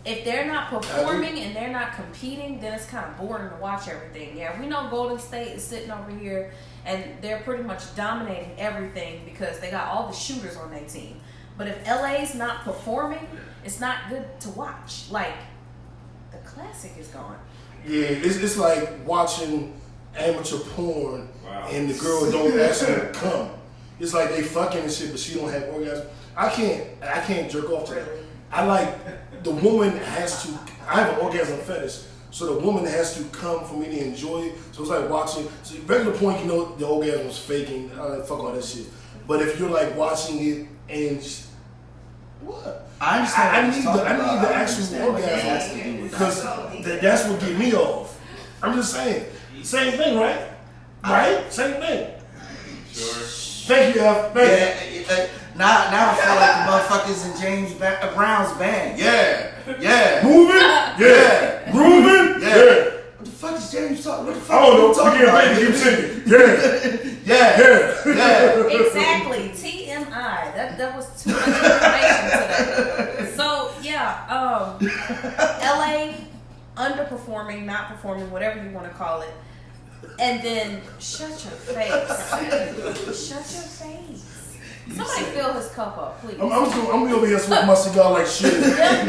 If they're not performing and they're not competing, then it's kind of boring to watch everything. Yeah, we know Golden State is sitting over here and they're pretty much dominating everything because they got all the shooters on their team. But if LA's not performing, it's not good to watch. Like, the classic is gone. Yeah, it's like watching amateur porn and the girl don't actually come. It's like they fucking and shit, but she don't have orgasm. I can't jerk off to that. I like the woman has to. I have an orgasm fetish, so the woman has to come for me to enjoy it. So it's like watching. So regular point, you know, the orgasm was faking. Fuck all that shit. But if you're like watching it and what? I understand. I need the actual orgasm because that's what get me off. I'm just saying. Same thing, right? Right? Same thing. Sure. Thank you, F. Thank you. Now I feel like the motherfuckers in James Brown's band. Yeah. Moving? Yeah. Grooving? Yeah. What the fuck is James talking? What the fuck I don't know. talking We about? can't keep singing. Yeah. Exactly. TMI. That was too much information today. So yeah, LA underperforming, not performing, whatever you want to call it. And then shut your face. Shut your face. Somebody fill his cup up, please. I'm gonna be over here smoking my cigar like shit.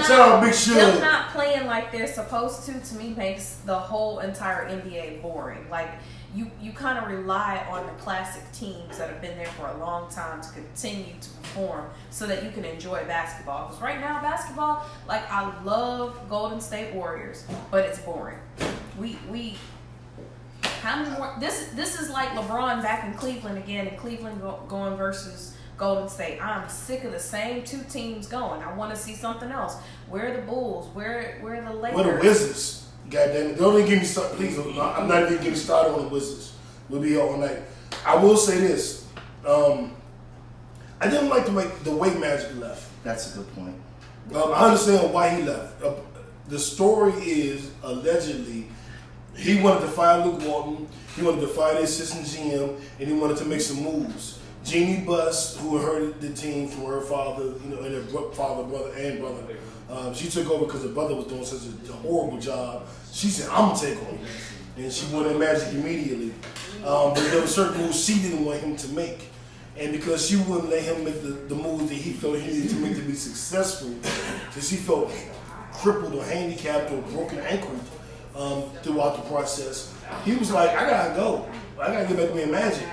Shout out Big Shug. Them not playing like they're supposed to me makes the whole entire NBA boring. Like you kind of rely on the classic teams that have been there for a long time to continue to perform so that you can enjoy basketball. Because right now basketball, like I love Golden State Warriors, but it's boring. We how many more? This is like LeBron back in Cleveland again, and Cleveland going versus Golden State. I'm sick of the same two teams going. I want to see something else. Where are the Bulls? Where are the Lakers? Where the Wizards? Goddamn it! Don't even get me started, please. I'm not even getting started on the Wizards. We'll be here all night. I will say this: I didn't like the way Magic left. That's a good point. I understand why he left. The story is allegedly he wanted to fire Luke Walton, he wanted to fire the assistant GM, and he wanted to make some moves. Jeannie Buss, who inherited the team from her father, and her father, brother, she took over because her brother was doing such a horrible job. She said, "I'm gonna take over," and she went in Magic immediately. But there were certain moves she didn't want him to make, and because she wouldn't let him make the moves that he felt he needed to make to be successful, because she felt crippled or handicapped or broken ankle throughout the process, he was like, "I gotta go. I gotta get back to being Magic."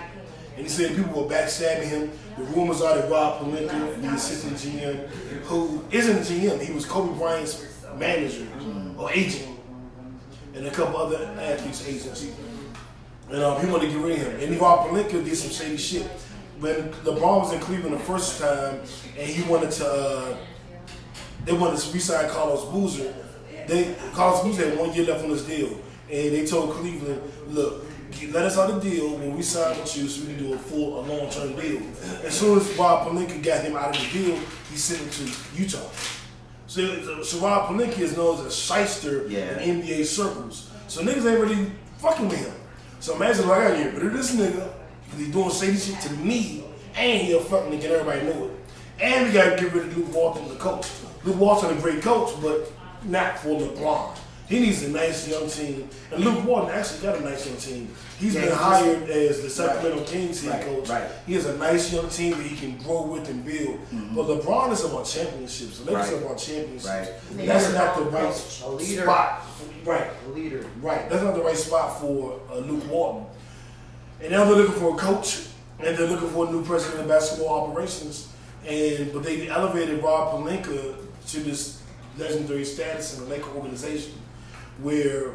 And he said people were backstabbing him. The rumors are that Rob Pelinka, the assistant GM, who isn't a GM, he was Kobe Bryant's manager or agent, and a couple other athletes' agents. And he wanted to get rid of him. And Rob Pelinka did some shady shit. When LeBron was in Cleveland the first time, and he wanted to, they wanted to re-sign Carlos Boozer. Carlos Boozer had 1 year left on his deal, and they told Cleveland, "Look, let us out the deal when we sign with you so we can do a long-term deal." As soon as Rob Pelinka got him out of the deal, he sent him to Utah. So Rob Pelinka is known as a shyster in NBA circles. So niggas ain't really fucking with him. So imagine I gotta get rid of this nigga because he's doing shady shit to me, and he'll fucking nigga and everybody know it. And we gotta get rid of Luke Walton, the coach. Luke Walton a great coach, but not for LeBron. He needs a nice young team. And Luke Walton actually got a nice young team. He's been hired as the Sacramento Kings head coach. He has a nice young team that he can grow with and build. But LeBron is about championships. The Lakers are about championships. That's not the right spot. A leader. Right. That's not the right spot for Luke Walton. And now they're looking for a coach, and they're looking for a new president of basketball operations. But they elevated Rob Pelinka to this legendary status in the Laker organization, where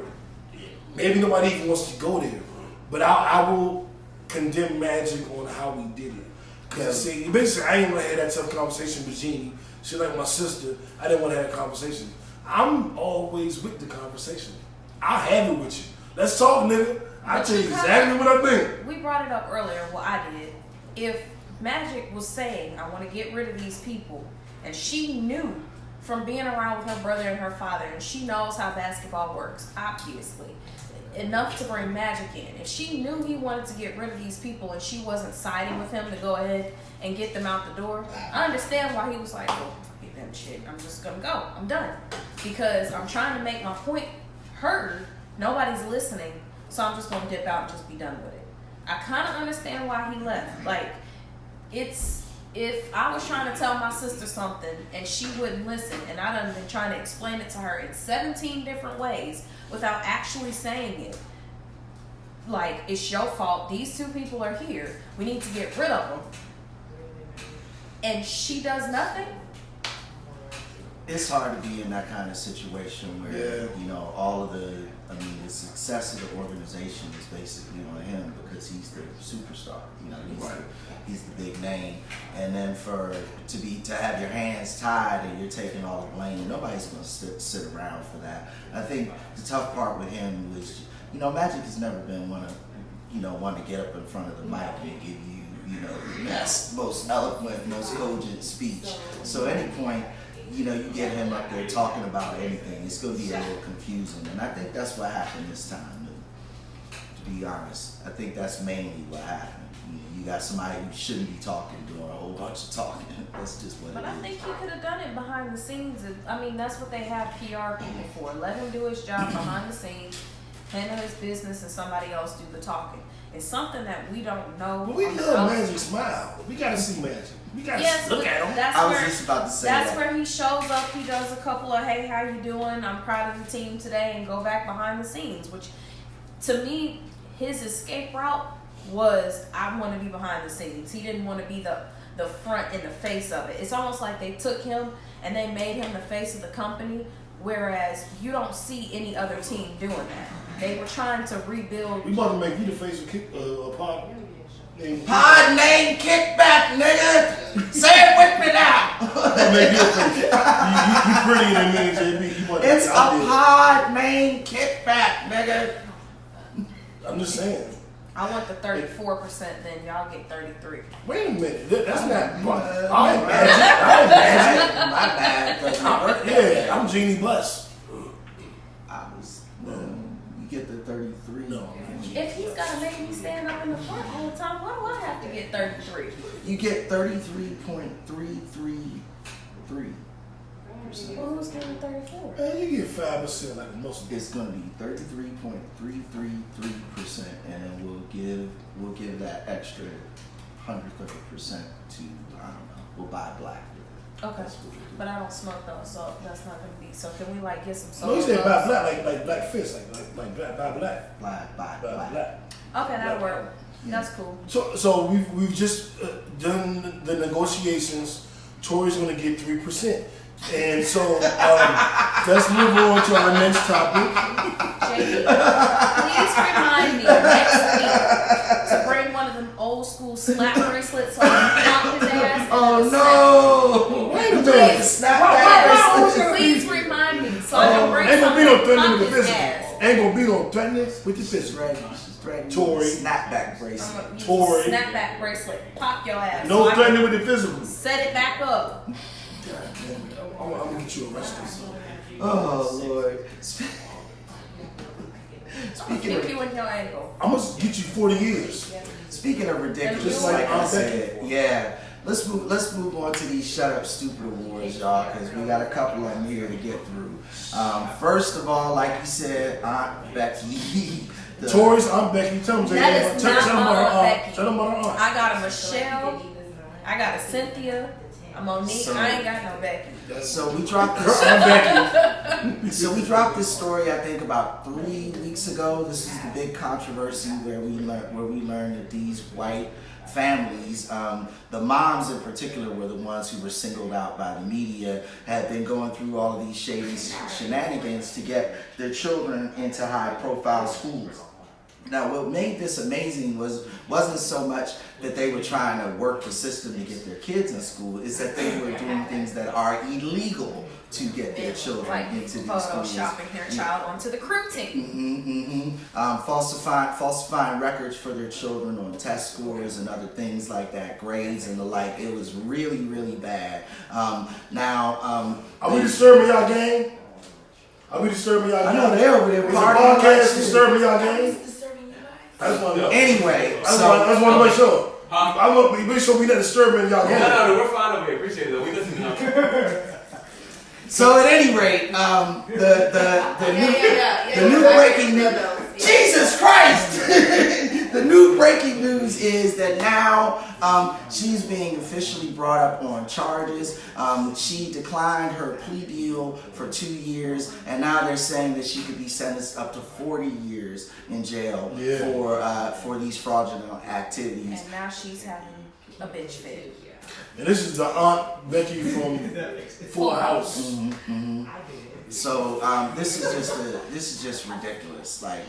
maybe nobody even wants to go there. But I will condemn Magic on how we did it. Because basically I didn't want to have that tough conversation with Jeannie. She like my sister. I didn't want to have a conversation. I'm always with the conversation. I'll have it with you. Let's talk, nigga. I'll tell you exactly what I think. We brought it up earlier, well I did. If Magic was saying, "I want to get rid of these people," and she knew from being around with her brother and her father, and she knows how basketball works, obviously. enough to bring magic in. If she knew he wanted to get rid of these people and she wasn't siding with him to go ahead and get them out the door, I understand why he was like, oh, forget that shit. I'm just gonna go. I'm done. Because I'm trying to make my point heard. Nobody's listening. So I'm just gonna dip out and just be done with it. I kind of understand why he left. Like, if I was trying to tell my sister something and she wouldn't listen, and I done been trying to explain it to her in 17 different ways without actually saying it, like, it's your fault. These two people are here. We need to get rid of them. And she does nothing. It's hard to be in that kind of situation where, you know, all of the success of the organization is basically on him because he's the superstar. You know, he's the big name. And then to have your hands tied and you're taking all the blame, nobody's going to sit around for that. I think the tough part with him was, you know, Magic has never been one to get up in front of the mic and give you, you know, the best, most eloquent, most cogent speech. So at any point, you know, you get him up there talking about anything, it's going to be a little confusing. And I think that's what happened this time, to be honest. I think that's mainly what happened. You got somebody who shouldn't be talking, doing a whole bunch of talking. That's just what But it I is. think he could have done it behind the scenes. I mean, that's what they have PR people for. Let him do his job behind the scenes, handle his business, and somebody else do the talking. It's something that we don't know. But we love Magic Smile. We gotta see Magic. We gotta look at him. That's I was just about to say that's that. where he shows up. He does a couple of, hey, how you doing? I'm proud of the team today, and go back behind the scenes. Which, to me, his escape route was, I want to be behind the scenes. He didn't want to be the front and the face of it. It's almost like they took him and they made him the face of the company, whereas you don't see any other team doing that. They were trying to rebuild. We about to make you the face of Paak. Pod name Kickback, nigga. Say it with me now. Make you a face. You prettier than me, JB. It's a pod name Kickback, nigga. I'm just saying. I want the 34%, then y'all get 33. Wait a minute. That's not. I'm My bad. Yeah, I'm Genie Bus. You get the 33. No. If he's gonna make me stand up in the front all the time, why do I have to get 33? You get 33.333. Well, who's getting 34? Man, you get 5% like most of them. It's gonna be 33.333%, and then we'll give that extra 130% to, I don't know, we'll buy black with it. Okay, but I don't smoke though, so that's not gonna be. So can we like get some No, you soda? said buy black, like black fist, like black, buy black. Buy Buy black. black. Okay, that'll work. That's cool. So we've just done the negotiations. Tori's gonna get 3%, and so let's move on to our next topic. JD, please remind me next week to bring one of them old school slap bracelets so I can pump his ass. Oh no! Wait a minute. Please remind me so I can bring Ain't gonna be no something threatening to with the pump his physical. ass. Ain't gonna be no threatening with the physical. She's threatening. Tory. Snapback I'm bracelet. gonna use Tory. a snapback bracelet. Pop your ass. No so I can threatening with the physical. set it back up. God damn it. I'm gonna get you arrested. Oh Lord. Kick you in your ankle. I'm gonna get you 40 years. Speaking of ridiculous, Just like like I I'm said, yeah. Let's move on to these shut up stupid awards, y'all, because we got a couple of them here to get through. First of all, like you said, Aunt Becky. Tories, I'm Becky. Tell them, That is tell not them my about her Aunt aunt. Becky. Tell them about her aunt. I got a Michelle. I got a Cynthia. A Monique. So- I ain't got no Becky. So we dropped this. Aunt Becky. So we dropped this story, I think, about 3 weeks ago. This is the big controversy where we learned that these white families, the moms in particular, were the ones who were singled out by the media, had been going through all of these shady shenanigans to get their children into high-profile schools. Now, what made this amazing wasn't so much that they were trying to work the system to get their kids in school, is that they were doing things that are illegal to get their children Like into these schools. photoshopping their child onto the crew team. Falsifying records for their children on test scores and other things like that, grades and the like. It was really, really bad. Are we disturbing y'all game? I'll be disturbing y'all. I know they're over there Is the partying. podcast disturbing y'all game? I just want to know. Anyway, I just want to make sure. Huh? I want to make sure we not disturbing y'all game. No, we're fine over here. Appreciate it though. We listen to you. so at any rate, the new breaking news. Jesus Christ! The new breaking news is that now she's being officially brought up on charges. She declined her plea deal for 2 years, and now they're saying that she could be sentenced up to 40 years in jail for these fraudulent activities. And now she's having a bitch fit. And this is the Aunt Becky from Full House. So this is just ridiculous. Like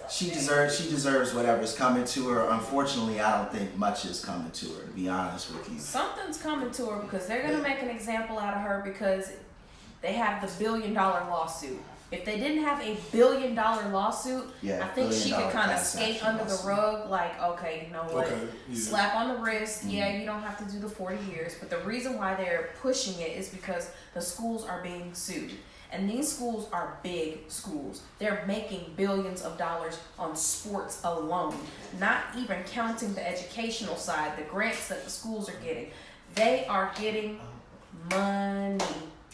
she deserves whatever's coming to her. Unfortunately, I don't think much is coming to her, to be honest with you. Something's coming to her because they're gonna make an example out of her because they have the $1 billion lawsuit. If they didn't have a $1 billion lawsuit, I think she could kind of skate under the rug, like, okay, you know what, slap on the wrist, you don't have to do the 40 years. But the reason why they're pushing it is because the schools are being sued. And these schools are big schools. They're making billions of dollars on sports alone, not even counting the educational side, the grants that the schools are getting. They are getting money.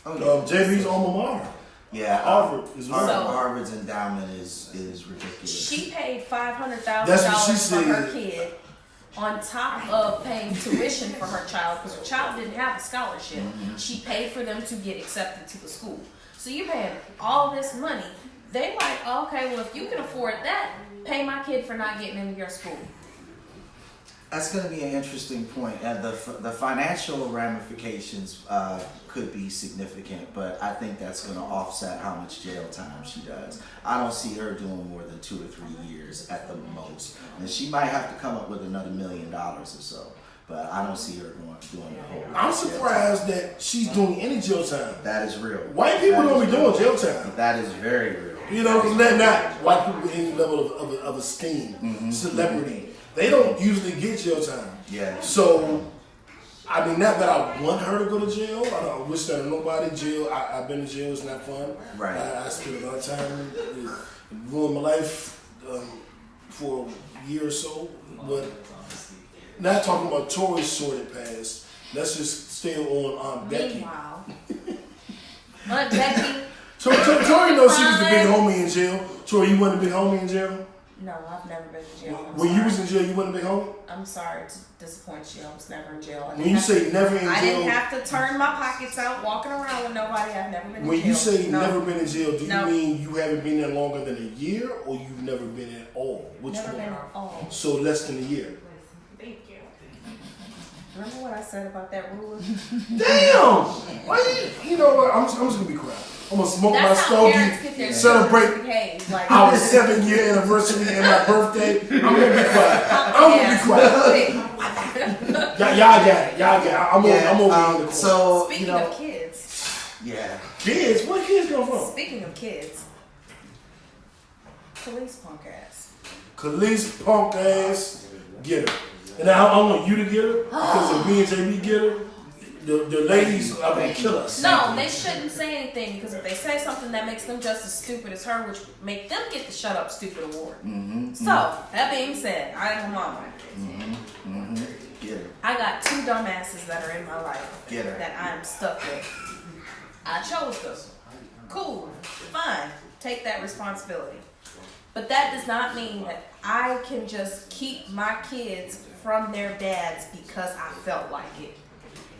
JB's alma mater. Yeah, Harvard is Harvard's endowment is ridiculous. She paid $500,000 That's what she for her said. kid, on top of paying tuition for her child, because her child didn't have a scholarship. She paid for them to get accepted to the school. So you're paying all this money. They like, okay, well, if you can afford that, pay my kid for not getting into your school. That's going to be an interesting point. And the financial ramifications could be significant, but I think that's going to offset how much jail time she does. I don't see her doing more than 2 or 3 years at the most. And she might have to come up with another $1 million or so. But I don't see her doing the whole. I'm surprised that she's doing any jail time. That is real. White people don't be doing jail time. That is very real. You know, not white people with any level of esteem, celebrity. They don't usually get jail time. Yeah. So, I mean, not that I want her to go to jail. I don't wish that on nobody. Jail, I've been to jail. It's not fun. Right. I spent a lot of time. It ruined my life for a year or so. But not talking about Tori's sordid past. Let's just stay on Aunt Becky. Meanwhile, Aunt Becky. Tori knows she was the big homie in jail. Tori, you wasn't a big homie in jail? No, I've never been to jail. When you was in jail, you wasn't a big homie? I'm sorry to disappoint you. I was never in jail. When you say never in jail, I didn't have to turn my pockets out walking around with nobody. I've never been in jail. when you say never been in jail, do you No. mean you haven't been there longer than a year, or you've never been at all? Which Never one? been at all. So less than a year. Thank you. Remember what I said about that ruler? Damn! Why you know what? I'm just gonna be quiet. I'm gonna smoke That's my how parents stogie, get their celebrate children to behave. Like, our 7-year anniversary and my birthday. I'm gonna be quiet. I'm gonna be quiet. Y'all got it. Y'all got it. I'm over here in the corner. So Speaking of kids. Yeah. Kids? Where kids come from? Speaking of kids. Police punk ass. Khalees punk ass, get her. And I want you to get her, because if me and JB get her, the ladies are going to kill us. No, they shouldn't say anything, because if they say something that makes them just as stupid as her, which make them get the Shut Up Stupid award. So, that being said, I am a mama. Get her. I got 2 dumbasses that are in my life Get her. that I'm stuck with. I chose them. Cool, fine, take that responsibility. But that does not mean that I can just keep my kids from their dads because I felt like it.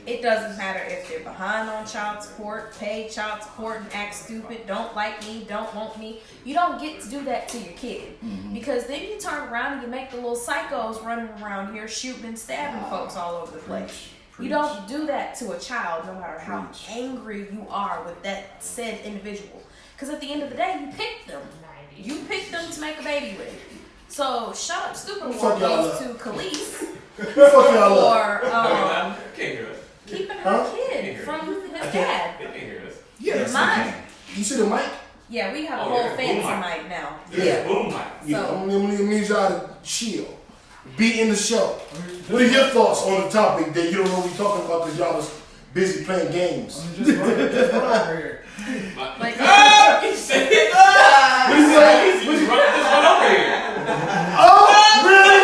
It doesn't matter if they're behind on child support, pay child support and act stupid, don't like me, don't want me. You don't get to do that to your kid. Because then you turn around and you make the little psychos running around here shooting and stabbing folks all over the place. You don't do that to a child no matter how angry you are with that said individual. Because at the end of the day, you picked them. You picked them to make a baby with. So, Shut Up Stupid Award goes to Khalees Fuck y'all up. for Can't hear us. keeping her kid from his dad. They can't hear us. Yes, Mine. you see the mic? Yeah, we have a Oh, whole yeah. fancy Boom mic now. Yeah. Boom mic. Yeah, So- I'm gonna need y'all to chill. Be in the show. What are your thoughts on the topic that you don't know what we're talking about because y'all was busy playing games. Just run over here. Like, You said it. What you say? Just run over here. Oh, really?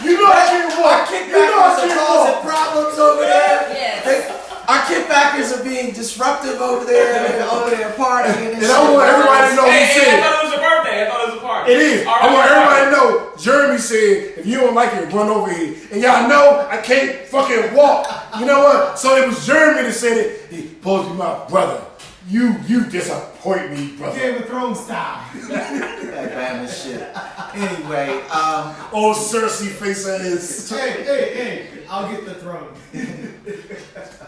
You know I can't Our walk. kickbackers are causing problems over there. yes. Our kickbackers are being disruptive over there partying and And I want everybody to know Hey, who said I thought it was your birthday. I thought it was a party. it is. I want everybody to know Jeremy said, if you don't like it, run over here. And y'all know I can't fucking walk. You know what? So it was Jeremy that said it. He supposed to be my brother. You disappoint me, brother. Game of Thrones style. That bad shit. Anyway, Old Cersei face ass. Hey, I'll get the throne.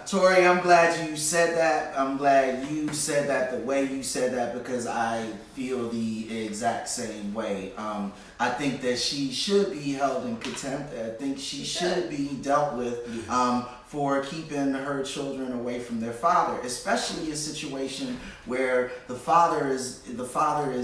Tori, I'm glad you said that. I'm glad you said that the way you said that because I feel the exact same way. I think that she should be held in contempt. I think she should be dealt with for keeping her children away from their father, especially a situation where the father is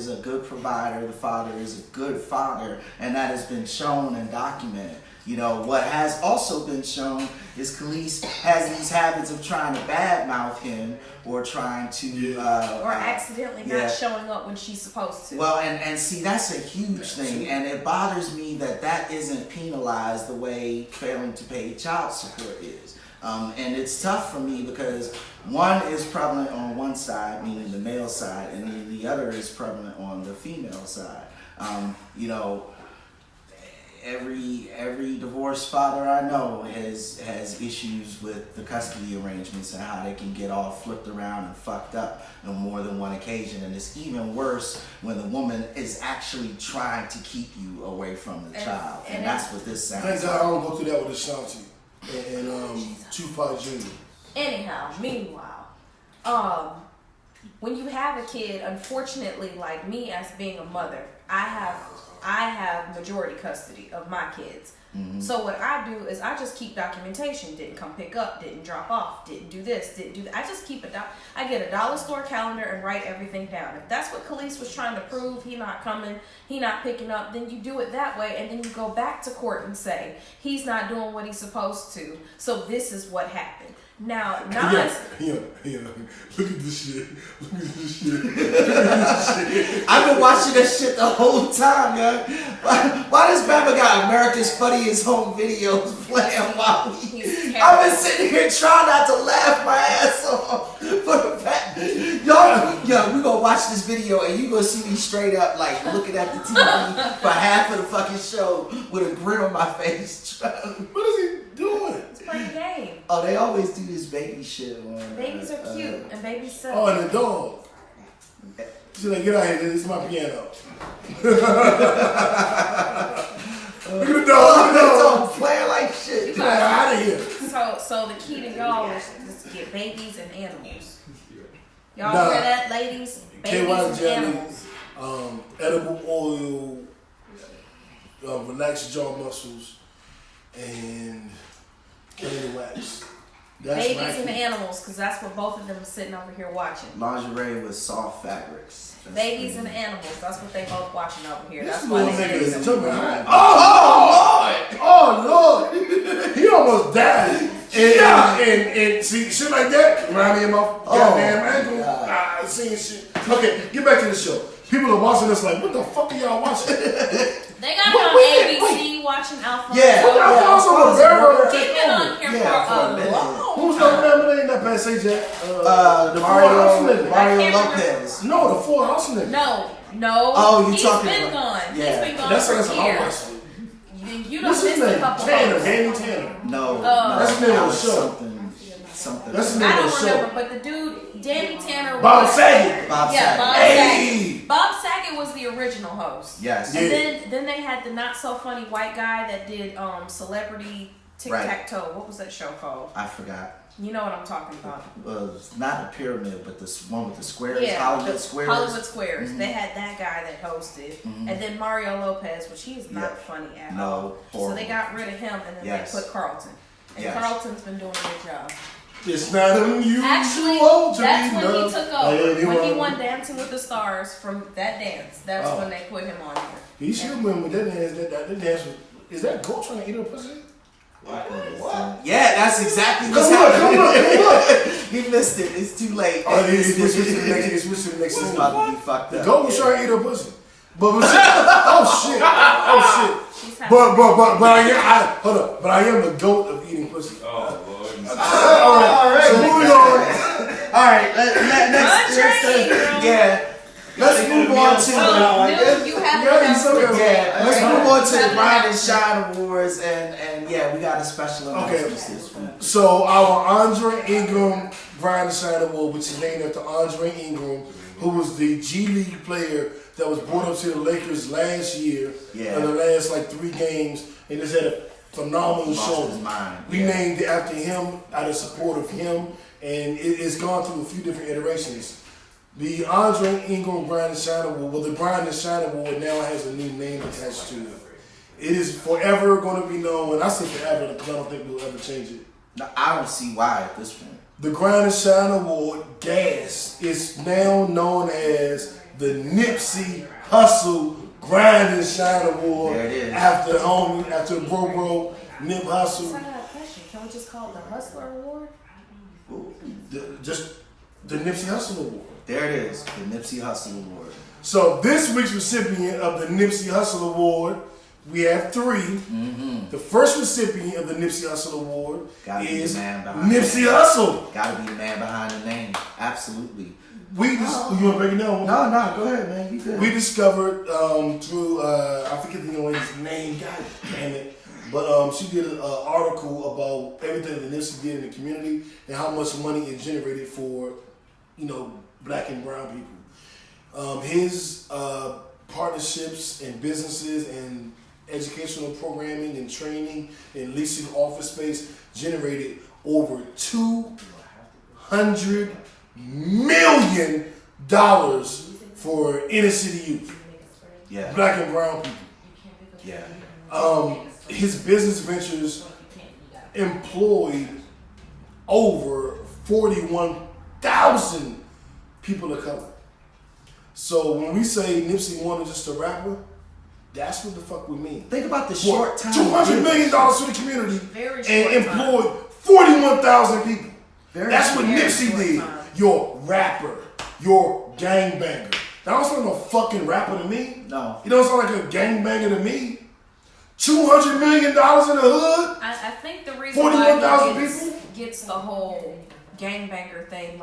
a good provider, the father is a good father, and that has been shown and documented. You know, what has also been shown is Khalees has these habits of trying to badmouth him or trying to... or accidentally not showing up when she's supposed to. Well, and see, that's a huge thing. And it bothers me that isn't penalized the way failing to pay child support is. And it's tough for me because one is prevalent on one side, meaning the male side, and then the other is prevalent on the female side. You know, every divorced father I know has issues with the custody arrangements and how they can get all flipped around and fucked up on more than one occasion. And it's even worse when the woman is actually trying to keep you away from the child. And that's what this sounds Thank like. God I don't go through that with Ashanti and Tupac Jr. Anyhow, meanwhile, when you have a kid, unfortunately, like me as being a mother, I have majority custody of my kids. Mm-hmm. So what I do is I just keep documentation. Didn't come pick up, didn't drop off, didn't do this, didn't do that. I just keep I get a dollar store calendar and write everything down. If that's what Khalees was trying to prove, he not coming, he not picking up, then you do it that way, and then you go back to court and say he's not doing what he's supposed to. So this is what happened. Now, Nas... Yeah. Look at this shit. I've been watching that shit the whole time, yo. Why does Bama got America's Funniest Home Videos playing while I've been sitting here trying not to laugh my ass off for the fact, yo, we gonna watch this video and you gonna see me straight up like looking at the TV for half of the fucking show with a grin on my face. What is he doing? Play the game. Oh, they always do this baby shit on. Babies are cute and babies suck. Oh, and the dog. She's like, get out here, this is my piano. Look at the dog, playing like shit. Get out of here. So the key to y'all is just to get babies and animals. Y'all hear that, ladies? Babies and jelly, animals. Edible oil, relaxed jaw muscles, and candle wax. That's babies and animals, because that's what both of them are sitting over here watching. Lingerie with soft fabrics. Babies and animals, that's what they both watching over here. That's This why little nigga they is jumping high. Oh Lord! He almost died. And see shit like that remind me of my goddamn ankle. I seen shit. Okay, get back to the show. People are watching this like, what the fuck are y'all watching? They got it on ABC watching Alpha. Yeah. They've been on here for a long. Who's the family name? That bad say Jack. The Mario Lopez. No, the Full House nigga. No. Oh, you he's talking been about? gone. Yeah. He's been gone That's for I'm years. watching. You don't What's his miss a name? couple Tanner, hoes. Danny Tanner. No. That's the name of the show. Something. That's the name I of the don't show. remember, but the dude, Danny Tanner. Bob Saget. Bob Yeah, Saget. Bob Saget. Bob Saget was the original host. Yes. And then they had the not so funny white guy that did Celebrity Tic-Tac-Toe. What was that show called? I forgot. You know what I'm talking about. It's not the pyramid, but the one with the squares. Yeah, Hollywood Squares. Hollywood Squares. Mm-hmm. They had that guy that hosted. And then Mario Lopez, which he is not funny at all. No, So horrible. they got rid of him and then they put Carlton. And Carlton's been doing a good job. It's not unusual. Actually, to that's be when he loved. took over. When he won Dancing with the Stars from that dance, that's when they put him on here. He should win with that dance. That dance was, is that goat trying to eat her pussy? What? Yeah, That's exactly what's Come happening. look. You missed it. It's too late. Oh, it's switched to the next It's season. about to be fucked The up. goat was trying to eat her pussy. But oh shit. But I am the goat of eating pussy. Oh, Lord. All right. So moving on. All right, let's let's move on to You have let's move on to the Grind and Shine Awards, and we got a special announcement this week. So our Andre Ingram Grind and Shine Award, which is named after Andre Ingram, who was the G League player that was brought up to the Lakers last year in the last 3 games, and just had a phenomenal show. We named it after him out of support of him, and it's gone through a few different iterations. The Andre Ingram Grind and Shine Award, the Grind and Shine Award now has a new name attached to it. It is forever going to be known, and I say forever because I don't think we'll ever change it. No, I don't see why at this point. The Grind and Shine Award, GAS, is now known as the Nipsey Hussle Grind and Shine Award. There it is. After Bro Nip Hussle. I got a question. Can we just call it the Hustler Award? Just the Nipsey Hussle Award. There it is, the Nipsey Hussle Award. So this week's recipient of the Nipsey Hussle Award, we have 3. Mm-hmm. The first recipient of the Nipsey Hussle Award is Nipsey Hussle. Gotta be the man behind the name. Absolutely. You want to break it down? No, go ahead, man. You good. We discovered through I forget the young lady's name. God damn it! But she did an article about everything that Nipsey did in the community and how much money it generated for, Black and brown people. His partnerships and businesses and educational programming and training and leasing office space generated over $200 million for inner city youth. Yeah. Black and brown people. Yeah. His business ventures employed over 41,000 people of color. So when we say Nipsey wanted just a rapper, that's what the fuck we mean. Think about the short time. $200 million to the community Very short and time. employed 41,000 people. That's what very Nipsey short did. time. Your rapper, your gangbanger. That don't sound like no fucking rapper to me. No. You don't sound like a gangbanger to me. $200 million in the hood. I think the reason 41,000 why people gets the whole gangbanger thing,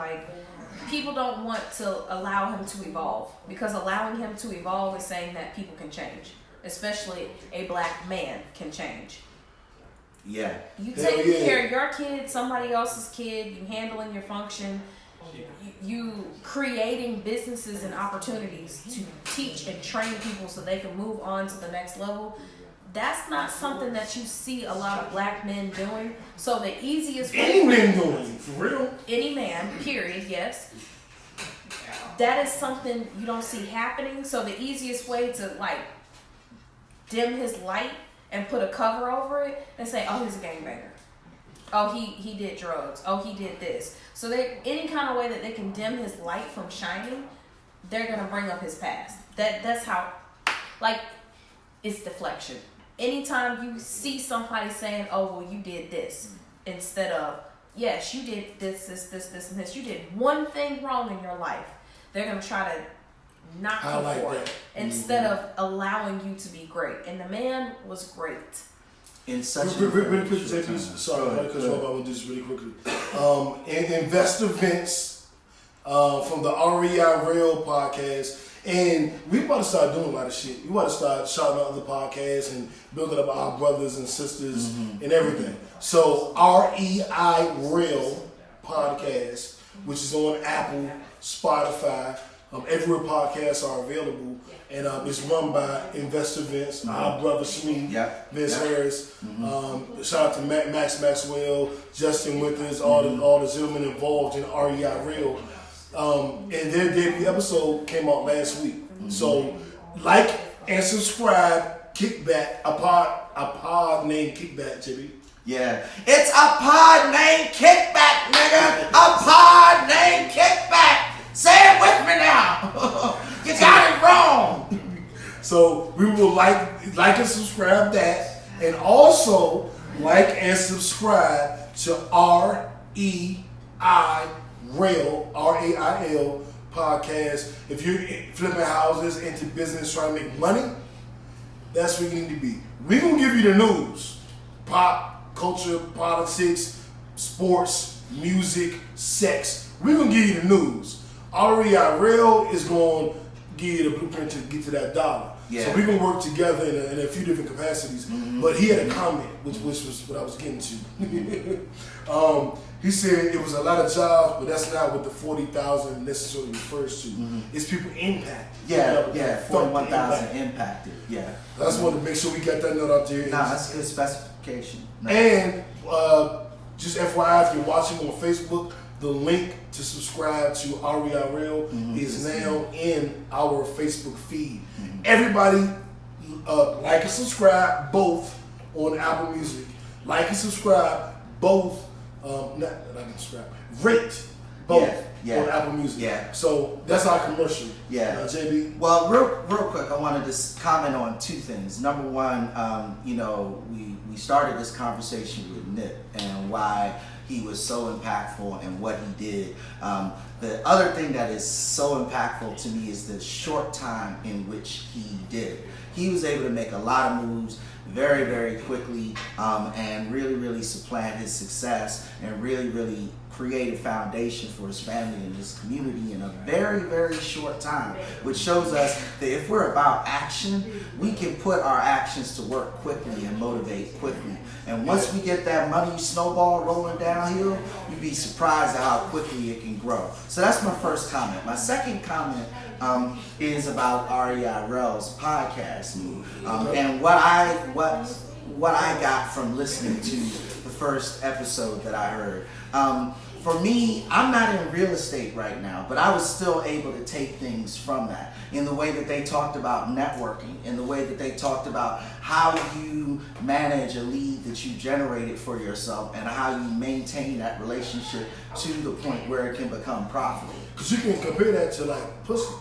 people don't want to allow him to evolve, because allowing him to evolve is saying that people can change, especially a black man can change. Yeah. You Hell taking yeah. care of your kid, somebody else's kid, you handling your function, you creating businesses and opportunities to teach and train people so they can move on to the next level. That's not something that you see a lot of black men doing. So the easiest way Any man doing it, for real. any man, period, yes. That is something you don't see happening. So the easiest way to dim his light and put a cover over it and say, oh, he's a gangbanger. Oh, he did drugs. Oh, he did this. So any kind of way that they can dim his light from shining, they're gonna bring up his past. That's how, it's deflection. Anytime you see somebody saying, oh, well, you did this, instead of, yes, you did this, and this. You did one thing wrong in your life. They're going to try to knock you for it instead of allowing you to be great. And the man was great. In such Really quick, JP. Sorry, because I want to do this really quickly. Investor Vince from the REI Real podcast. And we about to start doing a lot of shit. We about to start shouting out other podcasts and building up our brothers and sisters and everything. So REI Real podcast, which is on Apple, Spotify, everywhere podcasts are available, and it's run by Investor Vince, our brother Shmi, Vince Harris. Shout out to Max Maxwell, Justin Withers, all the gentlemen involved in REI Real. And their debut episode came out last week. So like and subscribe. Kickback, a pod named Kickback, Jimmy. Yeah. It's a pod named Kickback, nigga. A pod named Kickback. Say it with me now. You got it wrong. So we will like and subscribe that, and also like and subscribe to RAIL podcast. If you're flipping houses, into business, trying to make money, that's where you need to be. We're going to give you the news. Pop, culture, politics, sports, music, sex. We're going to give you the news. RAIL is going to give you the blueprint to get to that dollar. Yeah. So we're going to work together in a few different capacities. But he had a comment, which was what I was getting to. He said it was a lot of jobs, but that's not what the 40,000 necessarily refers to. It's people impacted. 41,000 impacted. Yeah. I just wanted to make sure we got that note out there. Nah, that's a good specification. And just FYI, if you're watching on Facebook, the link to subscribe to RAIL is now in our Facebook feed. Everybody, like and subscribe both on Apple Music. Like and subscribe both. Not like and subscribe. Rate both on Apple Music. Yeah. So that's our commercial. Yeah. JB. Well, real quick, I wanted to comment on two things. Number one, we started this conversation with Nip and why he was so impactful and what he did. The other thing that is so impactful to me is the short time in which he did it. He was able to make a lot of moves very, very quickly and really, really supplant his success and really, really create a foundation for his family and his community in a very, very short time, which shows us that if we're about action, we can put our actions to work quickly and motivate quickly. And once we get that money snowball rolling downhill, you'd be surprised at how quickly it can grow. So that's my first comment. My second comment is about RAIL's podcast, and what I got from listening to the first episode that I heard. For me, I'm not in real estate right now, but I was still able to take things from that in the way that they talked about networking, in the way that they talked about how you manage a lead that you generated for yourself and how you maintain that relationship to the point where it can become profitable. Because you can compare that to like pussy.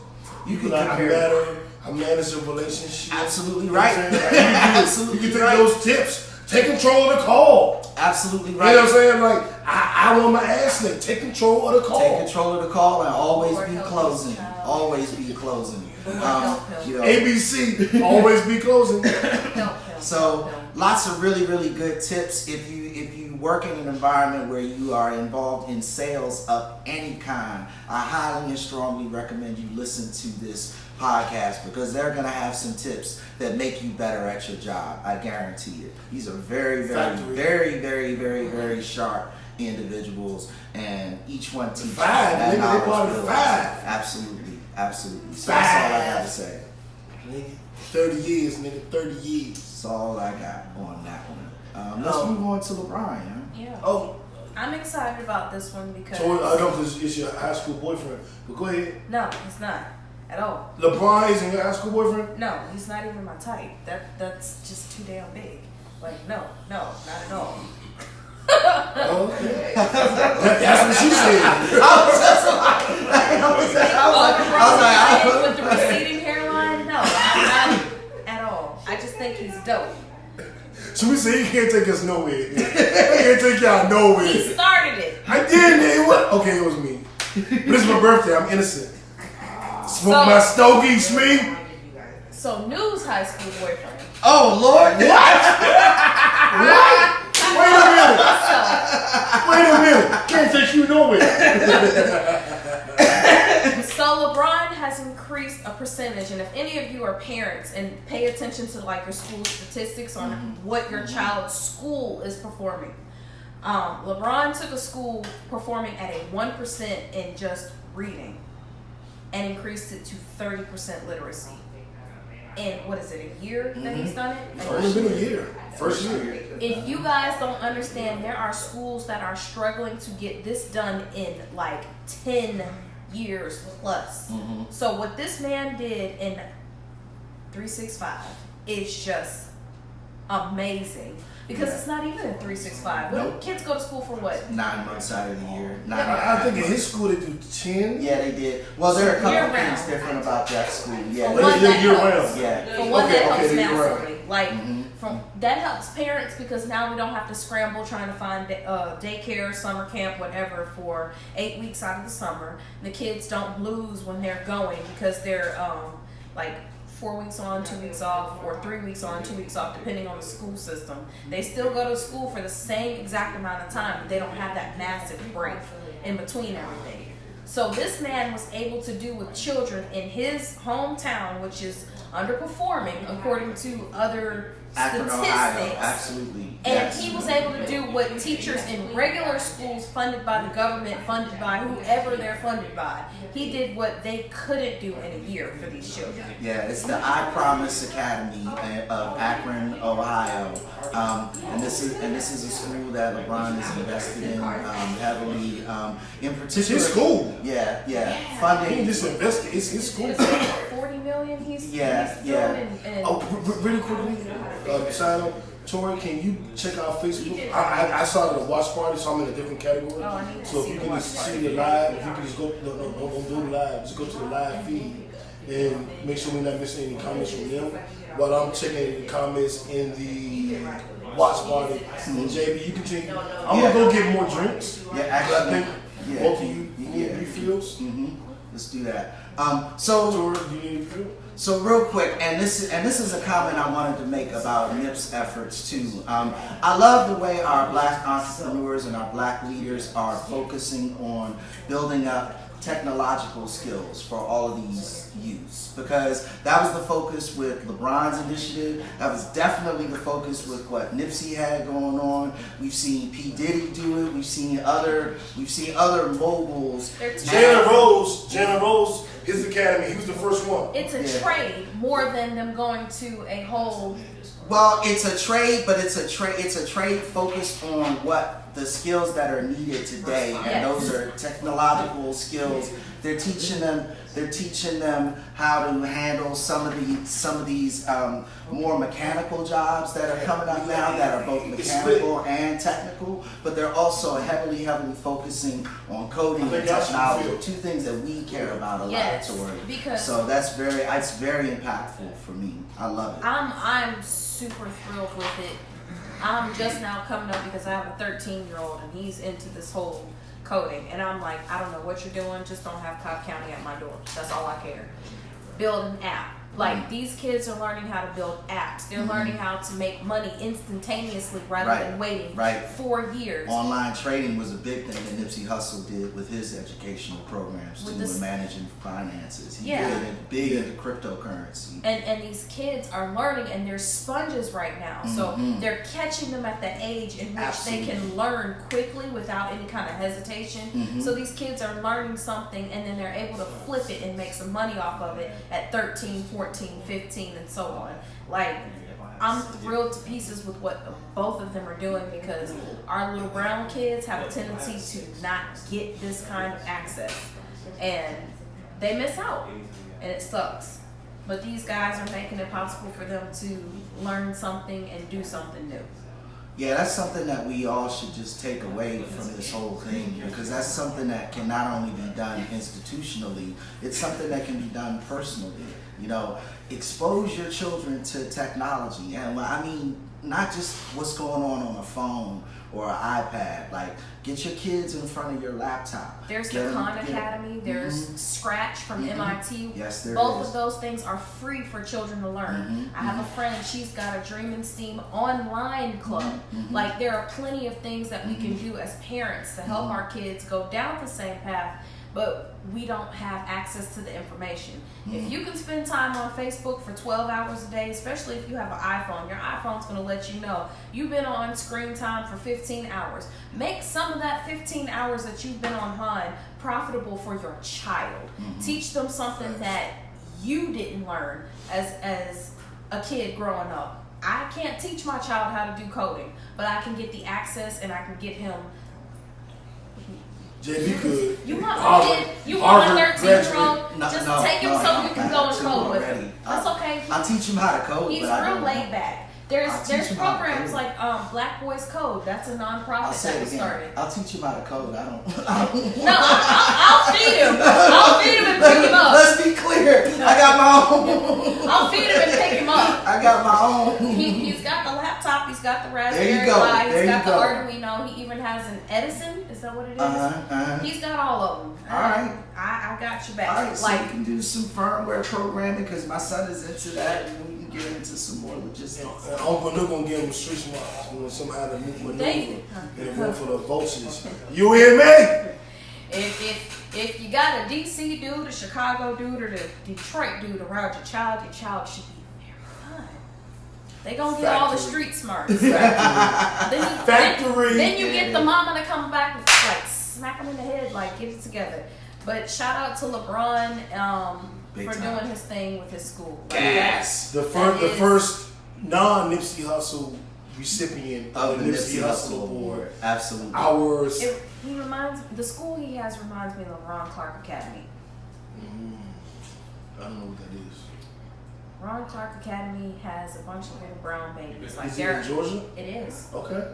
You can like, compare I manage a relationship. Absolutely You know what right. I'm saying? Like, Absolutely you take right. those tips. Take control of the call. Absolutely You right. know what I'm saying? Like, I want my ass licked. Take control of the call. Take control of the call and always Or be help closing. each child. Always be closing. You know, ABC, always be closing. so lots of really, really good tips. If you work in an environment where you are involved in sales of any kind, I highly and strongly recommend you listen to this podcast because they're going to have some tips that make you better at your job. I guarantee it. These are very, very, very, very, very, very sharp individuals, and each one teaches Five, that nigga, they knowledge part of real five. life. Absolutely, absolutely. So that's all I got to say. Nigga, 30 years, nigga, 30 years. That's all I got on that one. Let's move on to LeBron. Huh? Yeah. Oh, I'm excited about this one because so I know it's your high school boyfriend, but go ahead. no, it's not at all. LeBron isn't your high school boyfriend? No, he's not even my type. That's just too damn big. Like no, not at all. Okay. That's what she said. With the receding hairline, no, not at all. I just think he's dope. So we say he can't take us nowhere. He can't take y'all nowhere. He started it. I did, nigga. What? Okay, it was me. But it's my birthday. I'm innocent. Smoke my stogie, Smee. So New's high school boyfriend. Oh Lord! What? Wait a minute. Can't take you nowhere. So LeBron has increased a percentage, and if any of you are parents and pay attention to like your school statistics on what your child's school is performing, LeBron took a school performing at a 1% in just reading and increased it to 30% literacy. In what is it, a year that he's done it? It's only been a year. First year. If you guys don't understand, there are schools that are struggling to get this done in like 10 years plus. So what this man did in 365 is just amazing. Because it's not even in 365. Nope. Kids go to school for what? 9 months out of the year. I think in his school they do 10. Yeah, they did. Well, there are a couple Year of things round. different about that school. Yeah, For one that year helps. round. yeah. For one that helps okay, you're right. massively. Like, from that helps parents because now we don't have to scramble trying to find daycare, summer camp, whatever for 8 weeks out of the summer. The kids don't lose when they're going because they're like 4 weeks on, 2 weeks off, or 3 weeks on, 2 weeks off, depending on the school system. They still go to school for the same exact amount of time, but they don't have that massive break in between everything. So this man was able to do with children in his hometown, which is underperforming according to other Akron, statistics. Ohio, absolutely. And Yes. he was able to do what teachers in regular schools funded by the government, funded by whoever they're funded by. He did what they couldn't do in a year for these children. Yeah, it's the I Promise Academy of Akron, Ohio, and this is a school that LeBron is invested in heavily. In particular, It's his school. Yeah, He funding. just invested. It's his school. It's like 40 million he's Yeah, doing yeah. and Oh, really quickly, sign up. Tori, can you check out Facebook? I started a watch party, so I'm in a different category. Oh, I need to So if see you the can watch just party. see the live, if you can just go, don't do the live, just go to the live feed and make sure we're not missing any comments from them. While I'm checking the comments in the watch party, and JB, you continue. I'm gonna go get more drinks. Yeah, I actually, think both of you need refills. Let's do that. So Tori, you need a refill? So real quick, and this is a comment I wanted to make about Nip's efforts too. I love the way our black entrepreneurs and our black leaders are focusing on building up technological skills for all of these youths, because that was the focus with LeBron's initiative. That was definitely the focus with what Nipsey had going on. We've seen P. Diddy do it. We've seen other moguls. Jalen Rose, his academy, he was the first one. it's a trade more than them going to a whole. Well, it's a trade, but it's a trade focused on what the skills that are needed today, and Yes. those are technological skills. They're teaching them how to handle some of these more mechanical jobs that are coming up now that are both mechanical and technical, but they're also heavily focusing on coding and technology, two things that we care about a Yes, lot, Tori. because- So it's very impactful for me. I love it. I'm super thrilled with it. I'm just now coming up because I have a 13-year-old and he's into this whole coding, and I'm like, I don't know what you're doing, just don't have Cobb County at my door. That's all I care. Build an app. Like, these kids are learning how to build apps. They're learning how to make money instantaneously rather than waiting 4 years. Online trading was a big thing that Nipsey Hussle did with his educational programs too, and managing finances. He did it big into cryptocurrency. And these kids are learning, and they're sponges right now. So they're catching them at the age in which they can learn quickly without any kind of hesitation. So these kids are learning something, and then they're able to flip it and make some money off of it at 13, 14, 15, and so on. Like, I'm thrilled to pieces with what both of them are doing, because our little brown kids have a tendency to not get this kind of access, and they miss out, and it sucks. But these guys are making it possible for them to learn something and do something new. Yeah, that's something that we all should just take away from this whole thing, because that's something that can not only be done institutionally, it's something that can be done personally. You know, expose your children to technology, and I mean, not just what's going on a phone or an iPad. Like, get your kids in front of your laptop. There's the Khan Academy. There's Scratch from MIT. Yes, there Both is. of those things are free for children to learn. I have a friend, she's got a Dream and Steam online club. Like, there are plenty of things that we can do as parents to help our kids go down the same path, but we don't have access to the information. If you can spend time on Facebook for 12 hours a day, especially if you have an iPhone, your iPhone's going to let you know you've been on screen time for 15 hours. Make some of that 15 hours that you've been online profitable for your child. Teach them something that you didn't learn as a kid growing up. I can't teach my child how to do coding, but I can get the access, and I can get him. JB could. You want Harvard, you want a Harvard 13-year-old? No, Just no, take him no, so no, you can I go and got code two with already. him. That's okay. I'll teach him how to code. He's but I real don't laid back. There's I'll teach him how to programs code. like Black Boys Code. That's a I'll nonprofit say that it was again. started. I'll teach him how to code. I don't. No, I'll feed him. I'll feed him and pick him up. Let's be clear. I got my own. I'll feed him and pick him up. I got my own. He's got the laptop. He's got the Raspberry There you go, Pi. there He's got you the go. Arduino. He even has an Edison. Is that what it is? He's got all of them. All right. I got your back. All right, so Like, you can do some firmware programming because my son is into that, and we can get into some more logistics. And Uncle Luke gonna give him street smarts, somehow to maneuver, David. and it went for the vultures. You hear me? if you got a DC dude, a Chicago dude, or the Detroit dude around your child should be very fun. They gonna get all the street smarts. Factory. Then you get the mama to come back and like smack them in the head, like get it together. But shout out to LeBron Big for time. doing his thing with his school. Like, Yes. The that is- first non-Nipsey Hussle recipient Of the Nipsey Hussle Award. Absolutely. Ours. the school he has reminds me of the Ron Clark Academy. I don't know what that is. Ron Clark Academy has a bunch of little brown babies. Like Is it in Georgia? It is. Okay.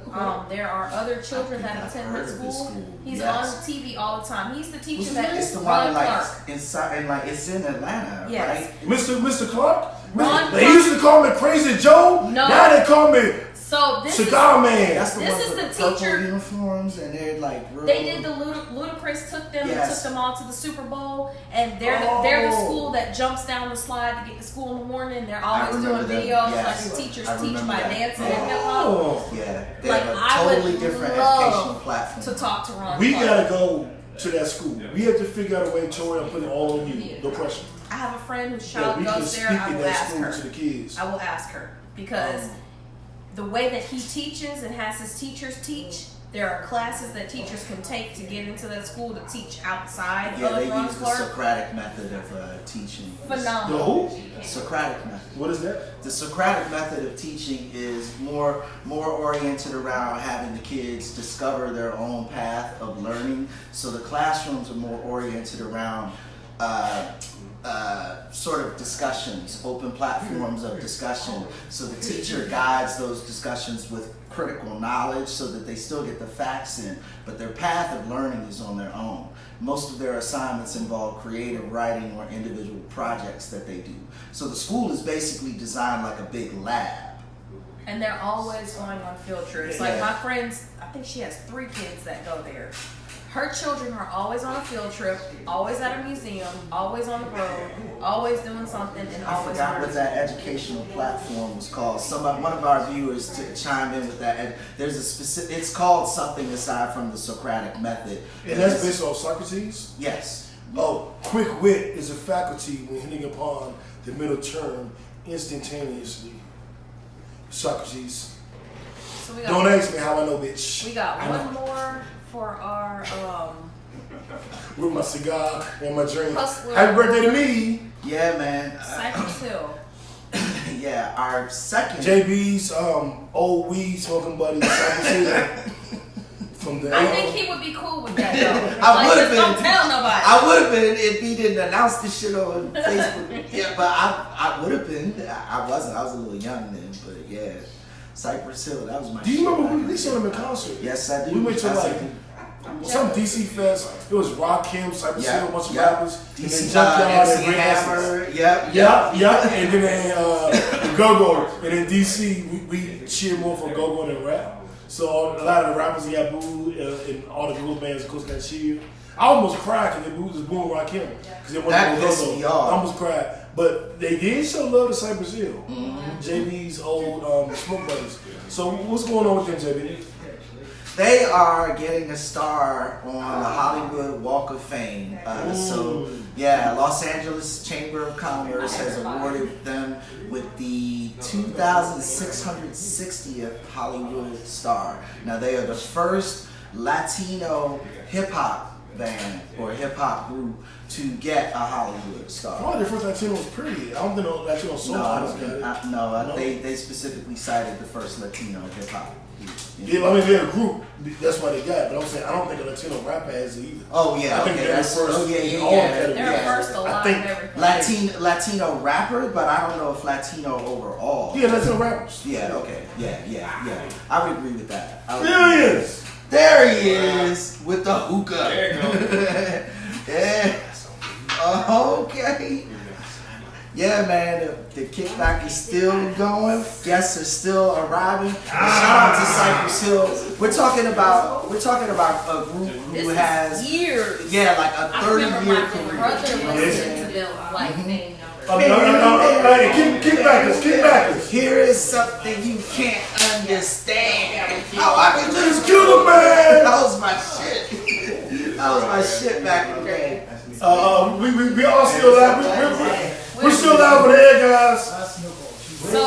There are other children that I've attend heard that of this school. school. He's Yes. on TV all the time. He's the teacher What's that his It's the Ron one like Clark. inside, and like it's in Atlanta, Yes. right? Mr. Clark? Ron They Clark. used to call me Crazy Joe. No. Now they call me So this Cigar Man. That's the This one is with the the purple teacher- uniforms, and they're like real. they did the Ludacris took them and Yes. took them all to the Super Bowl, and they're the school that jumps down the slide to get to school in the morning. They're always doing remember them. videos Yes. like the teachers I teach remember by that. dancing Yeah. and hip hop. Oh. Yeah, they Like, have a I would totally different love educational platform. To talk to Ron We Clark. gotta go to that school. We have to figure out a way, Tori. I'm putting it all on you. Yeah. No pressure. I have a friend whose Yeah, child we can goes speak there. I in will that ask school her. to the kids. I will ask her because the way that he teaches and has his teachers teach, there are classes that teachers can take to get into that school to teach outside Yeah, they of Ron use the Clark. Socratic method of teaching. The Phenomenal. who? Socratic method. What is that? The Socratic method of teaching is more oriented around having the kids discover their own path of learning. So the classrooms are more oriented around sort of discussions, open platforms of discussion. So the teacher guides those discussions with critical knowledge so that they still get the facts in, but their path of learning is on their own. Most of their assignments involve creative writing or individual projects that they do. So the school is basically designed like a big lab. And they're always going on field trips. Like my friends, I think she has 3 kids that go there. Her children are always on a field trip, always at a museum, always on the road, always doing something, and I always forgot what learning. that educational platform was called. One of our viewers to chime in with that. There's a specific. It's called something aside from the Socratic method. And that's based on Socrates? Yes. Oh, quick wit is a faculty when hitting upon the middle term instantaneously. Socrates. So we Don't got, ask me how I know, bitch. we got I know. one more for our With my cigar and my drink. Hustler. Happy birthday to me. Yeah, man. Cypress Hill. Yeah, our second. JB's old weed smoking buddy. From the I think he would be cool with that though. I Like, would've just don't been. tell nobody. I would have been if he didn't announce this shit on Facebook. Yeah, but I would have been. I wasn't. I was a little young then, but yeah. Cypress Hill, that was my Do you shit remember back we saw him in concert? Yes, I do. We went to I like see. some DC fest. It was Rakim, Cypress Yeah, Hill, a bunch of yeah. rappers, DC, and then Junkyard and MC Ray Essence. Hammer. Yep. Yep, and then Go-Go. And in DC, we cheer more for Go-Go than rap. So a lot of the rappers got booed, and all the group bands, of course, got cheered. I almost cried because they booed this boom Rakim. Because they That wasn't pissed Go-Go. me I off. almost cried. But they did show love to Cypress Hill. Mm-hmm. JB's old smoke buddies. So what's going on with them, JB? They are getting a star on the Hollywood Walk of Fame. So, yeah, Los Angeles Chamber of Commerce has awarded them with the 2,660th Hollywood star. Now, they are the first Latino hip-hop band or hip-hop group to get a Hollywood star. Probably the first Latino was pretty. I don't think no Latino soul artists got it. They specifically cited the first Latino hip-hop group. Yeah, I mean, they're a group. That's why they got it. But I'm saying, I don't think a Latino rapper has it either. Oh, yeah, I think okay. they're the first. Oh, yeah, in yeah, all yeah. categories. They're Yeah. first alive I think and everything. Latino rapper, but I don't know if Latino overall. Yeah, Latino rappers. Yeah, okay. Yeah. I would agree with that. I would There agree. he is. There he is with the hookah. There you go. Yeah. Okay. Yeah, man, the kickback is still going. Guests are still arriving. Shout out to Cypress Hill. We're talking about a group who This has is years. yeah, like a I remember 30-year my career. brother listened to them like name Kickbackers. Here is something you can't understand. Oh, I can just kill a man. That was my shit. That was my shit back in the day. We all still alive. We're still alive with the air guys. So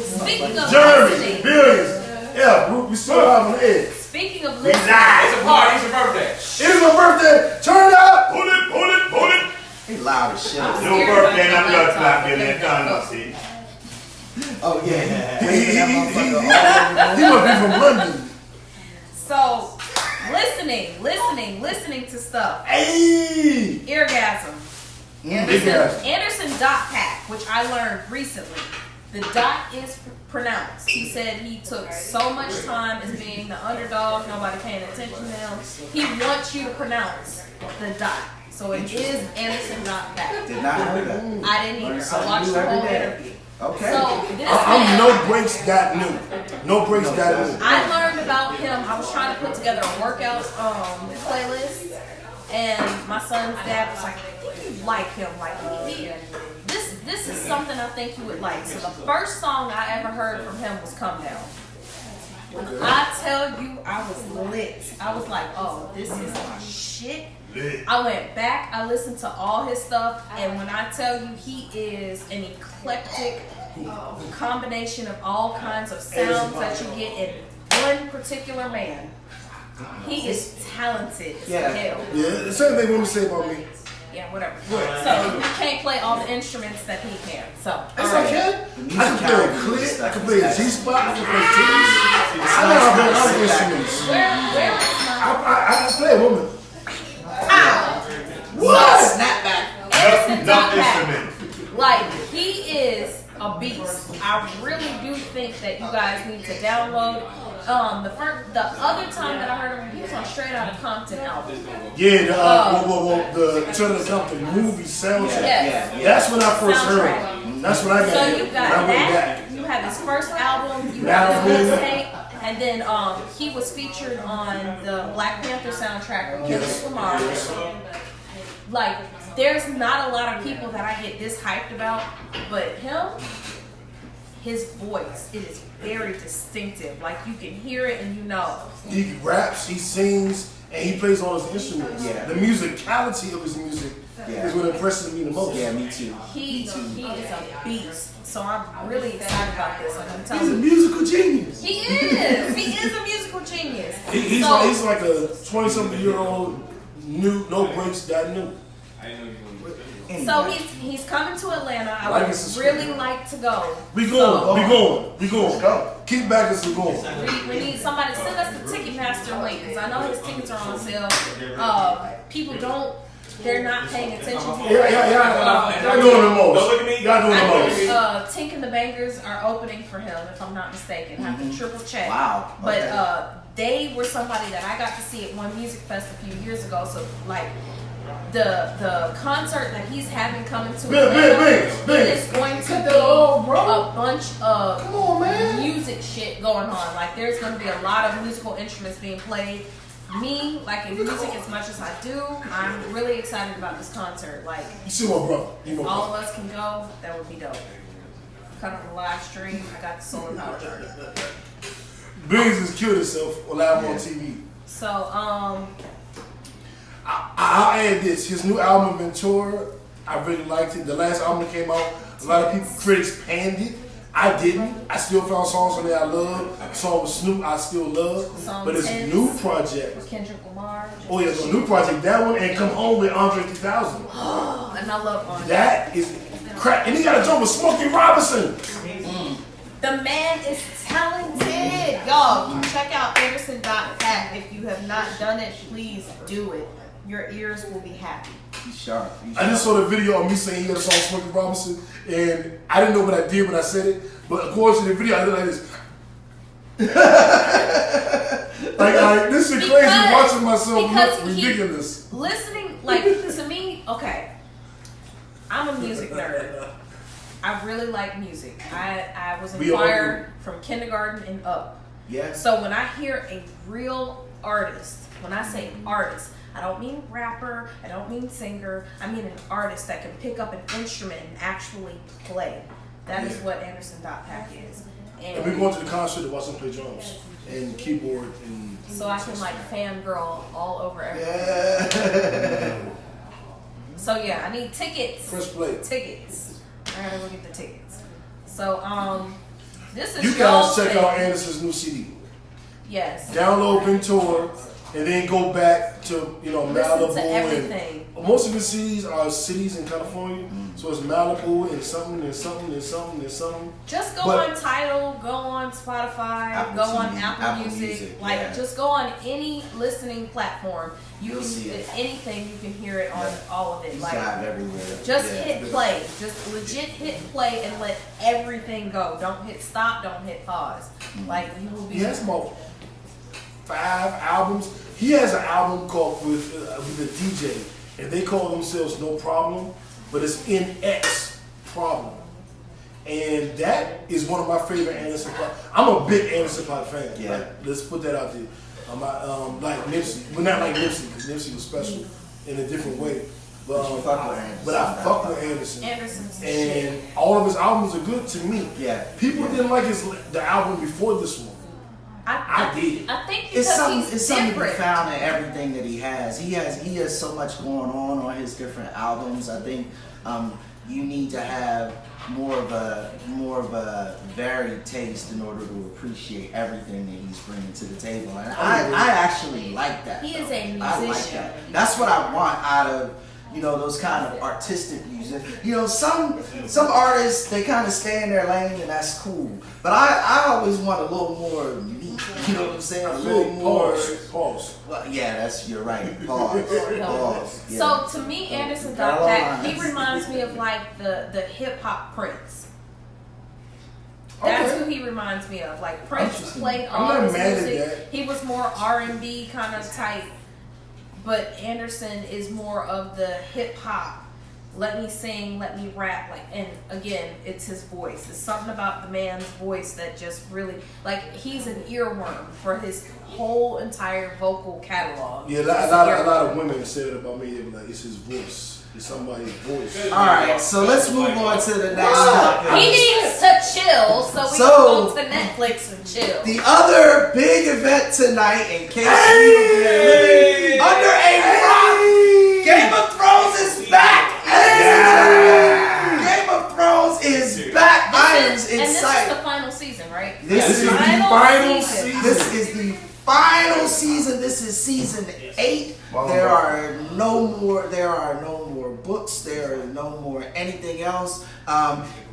speaking of Jeremy, listening, Billions. Yeah, we still alive on the air. speaking of It's listening, a party. It's your birthday. It's my birthday. Turn it up. Pull it. He loud as shit. I'm Your serious birthday, about I'm not that clapping topic. that time, see. Oh yeah. He must be from London. So listening to stuff. Hey. Eargasm. Anderson dot Paak, which I learned recently. The dot is pronounced. He said he took so much time as being the underdog, nobody paying attention to him. He wants you to pronounce the dot. So it is Anderson dot Paak. Did not know that. I didn't either. I watched the whole interview. Okay. So this I'm man, no breaks got new. No breaks got new. I learned about him. I was trying to put together a workout playlist, and my son's dad was like, "I think you like him. Like this is something I think you would like." So the first song I ever heard from him was "Come Down." When I tell you, I was lit. I was like, "Oh, this is my shit." I went back, I listened to all his stuff, and when I tell you he is an eclectic combination of all kinds of sounds that you get in one particular man. He is talented as hell. Yeah, the same thing women say about me. Yeah, whatever. So you can't play all the instruments that he can. So Yes, I can. I can play a click, I can play a G-spot, I can play keys. I know how to play other instruments. where is my I can play a woman. What? Snapback. Anderson No dot Paak? instrument. Like, he is a beast. I really do think that you guys need to download. The other time that I heard him, he was on Straight Outta Compton album. Yeah, the Turn of the Compton movie soundtrack. Yes. That's when I first heard Soundtrack. it. That's when I got So it. you When I got went that. back. You have his first album. You have his mixtape. And then he was featured on the Black Panther soundtrack with Kendrick Lamar. Like, there's not a lot of people that I get this hyped about, but him, his voice, it is very distinctive. Like, you can hear it and you know. He raps, he sings, and he plays all his instruments. Yeah. The musicality of his music is what impresses me the most. Yeah, me too. He is a beast. So I'm really excited about this. Like, I'm He's a telling you. musical genius. He is. He is a musical genius. He's So- like a 20-something-year-old new, no breaks, got new. So he's coming to Atlanta. I Like and would subscribe. really like to go. We So, going. Let's go. Kickbackers are going. we need somebody send us the Ticketmaster link because I know his tickets are on sale. People they're not paying attention to it. Y'all doing the most. Don't look at me. Y'all doing the I most. think Tink and the Bangers are opening for him, if I'm not mistaken. I have to triple check. Wow. But Okay. they were somebody that I got to see at one music fest a few years ago. So like the concert that he's having coming to Atlanta, it is going to be a bunch of music shit going on. Like there's going to be a lot of musical instruments being played. Me, like in music as much as I do, I'm really excited about this concert. Like You see my brother. You my all brother. of us can go, that would be dope. Cut on the live stream, I got the solar power charger. Biggs has killed himself live on TV. So, I'll add this. His new album, Ventura, I really liked it. The last album that came out, a lot of people, critics panned it. I didn't. I still found songs on there I love. A song with Snoop I still love. Song But his 10. new project, Kendrick Lamar. oh yeah, the new project, that one, and Come Home with Andre 3000. And I love Andre. That is crap. And he got a joint with Smokey Robinson. The man is talented. Y'all, check out Anderson.Paak. If you have not done it, please do it. Your ears will be happy. He's sharp. I just saw the video of me saying he had a song with Smokey Robinson, and I didn't know what I did when I said it, but according to the video, I look like this. like this is crazy watching myself because look ridiculous. Listening, like, to me, okay, I'm a music nerd. I really like music. I was in We all choir from kindergarten and up. Yeah. So when I hear a real artist, when I say artist, I don't mean rapper, I don't mean singer, I mean an artist that can pick up an instrument and actually play. That is what Anderson Paak is. And we're going to the concert to watch him play drums and keyboard and. So I can like fangirl all over everything. Yeah. So yeah, I need tickets. First plate. Tickets. I gotta go get the tickets. So this is You guys your check thing. out Anderson's new CD. Yes. Download Ventura, and then go back to Listen Malibu to everything. and most of his cities are cities in California. So it's Malibu and something and something and something and something. Just go But- on Tidal, go on Spotify, Apple go on TV, Apple Apple Music. Music, Like yeah. just go on any listening platform. You'll see it. Anything you can hear it on all of it. He's Like got everywhere. just Yeah. hit play. Just legit hit play and let everything go. Don't hit stop, don't hit pause. Like you will be He has about 5 albums. He has an album called with a DJ, and they call themselves No Problem, but it's NX Problem. And that is one of my favorite Anderson Paak. I'm a big Anderson Paak fan. Yeah. Like, let's put that out there. I'm like Nipsey, but not like Nipsey because Nipsey was special in a different way. But, you fuck with Anderson. but I fuck with Anderson. Anderson's the And shit. all of his albums are good to me. Yeah. People didn't like the album before this one. I did. I think because It's something. he's It's something to be different. found in everything that he has. He has so much going on his different albums. I think you need to have more of a varied taste in order to appreciate everything that he's bringing to the table. And I actually like that. He is though. a I like musician. that. That's what I want out of those kind of artistic music. Some artists, they kind of stay in their lane and that's cool. But I always want a little more unique. You know what I'm saying? A little more. Pause. Well, yeah, you're right. Pause. Pause. Yeah. So to me, Anderson Paak, he reminds me of like the hip hop Prince. That's Okay. who he reminds me of. Like Prince Interesting. played I'm all not his mad at music. that. He was more R&B kind of type, but Anderson is more of the hip hop. Let me sing, let me rap, and again, it's his voice. It's something about the man's voice that just really, he's an earworm for his whole entire vocal catalog. Yeah, a He's lot an of earworm. women have said it about me. They be like, it's his voice. It's somebody's voice. All right, so let's move on to the next topic. He needs to chill, so we So- can go to Netflix and chill. The other big event tonight, in case you've been living under a rock, Game of Thrones is back. Game of Thrones is back. Irons in and this sight. is the final season, right? This is the final season. This is the final season. This is season 8. There are no more books. There are no more anything else.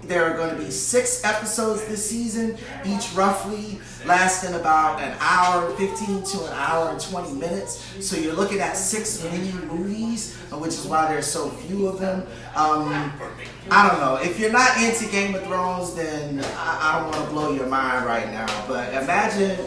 There are going to be 6 episodes this season, each roughly lasting about an hour and 15 to an hour and 20 minutes. So you're looking at 6 mini movies, which is why there's so few of them. I don't know. If you're not into Game of Thrones, then I don't want to blow your mind right now. But imagine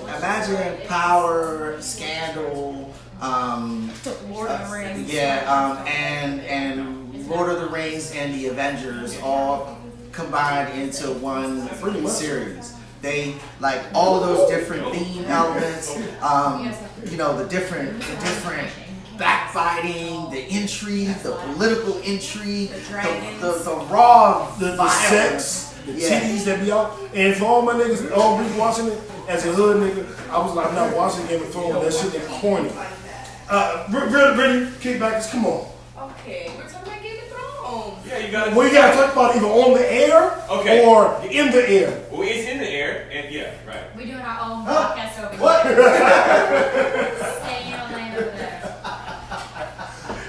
Power, Scandal, Lord of the Rings. and Lord of the Rings and the Avengers all combined into one series. They like all of those different theme elements, the different backfighting, the intrigue, the political intrigue, the raw, The violence. sex, the Yeah. titties that be out. And for all my niggas, all we watching it as a hood nigga, I was like, I'm not watching Game of Thrones. That shit is corny. Really, Kickbackers, come on. Okay, we're talking about Game of Thrones. Yeah, you got We gotta talk about either on the air Okay. or in the air. Well, it's in the air, and yeah, right. We're doing our own podcast over What? here. Stay in Orlando over there.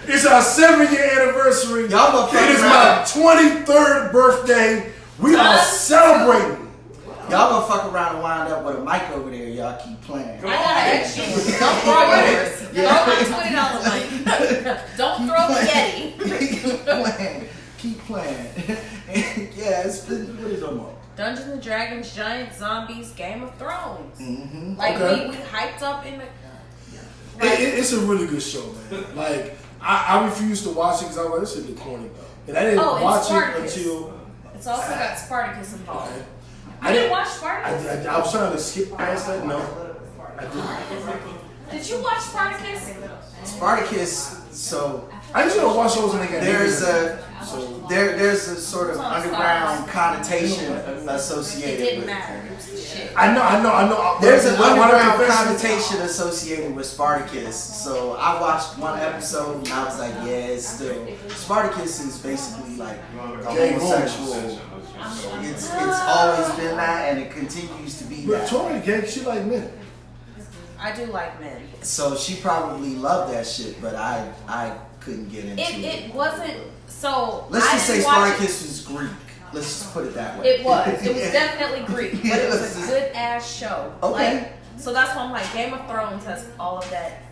It's our 7-year anniversary. Y'all It is my 23rd birthday. We are celebrating. Y'all gonna fuck around and wind up with a mic over there. Y'all keep playing. I got an extra one. Don't throw yours. Throw my $20 mic. Don't throw the Yeti. Keep playing. Yeah, it's been. What is it about? Dungeons and Dragons, Giant Zombies, Game of Thrones. Mm-hmm. Like Okay. we hyped up in the. It's a really good show, man. Like, I refused to watch it because I was like, this shit is corny. And I didn't Oh, and watch it Spartacus. until. It's also got Spartacus involved. Okay. I didn't watch Spartacus. I was trying to skip past that. No, I didn't. Did you watch Spartacus? Spartacus. So I just don't watch shows and they got there's niggas. there's a sort of underground connotation It associated didn't with matter. It was the shit. I know. There's an Why do I underground confess? connotation associated with Spartacus. So I watched one episode and I was like, yeah, it's still Spartacus is basically like a Gay homosexual. It's always been that and it continues to be But that. Tori gay, she like men. I do like men. So she probably loved that shit, but I couldn't get into it. It wasn't so. Let's I just say didn't watch Spartacus was Greek. Let's just put it that way. It was. It was definitely Greek, but it was a good ass show. Okay. Like, so that's why I'm like, Game of Thrones has all of that.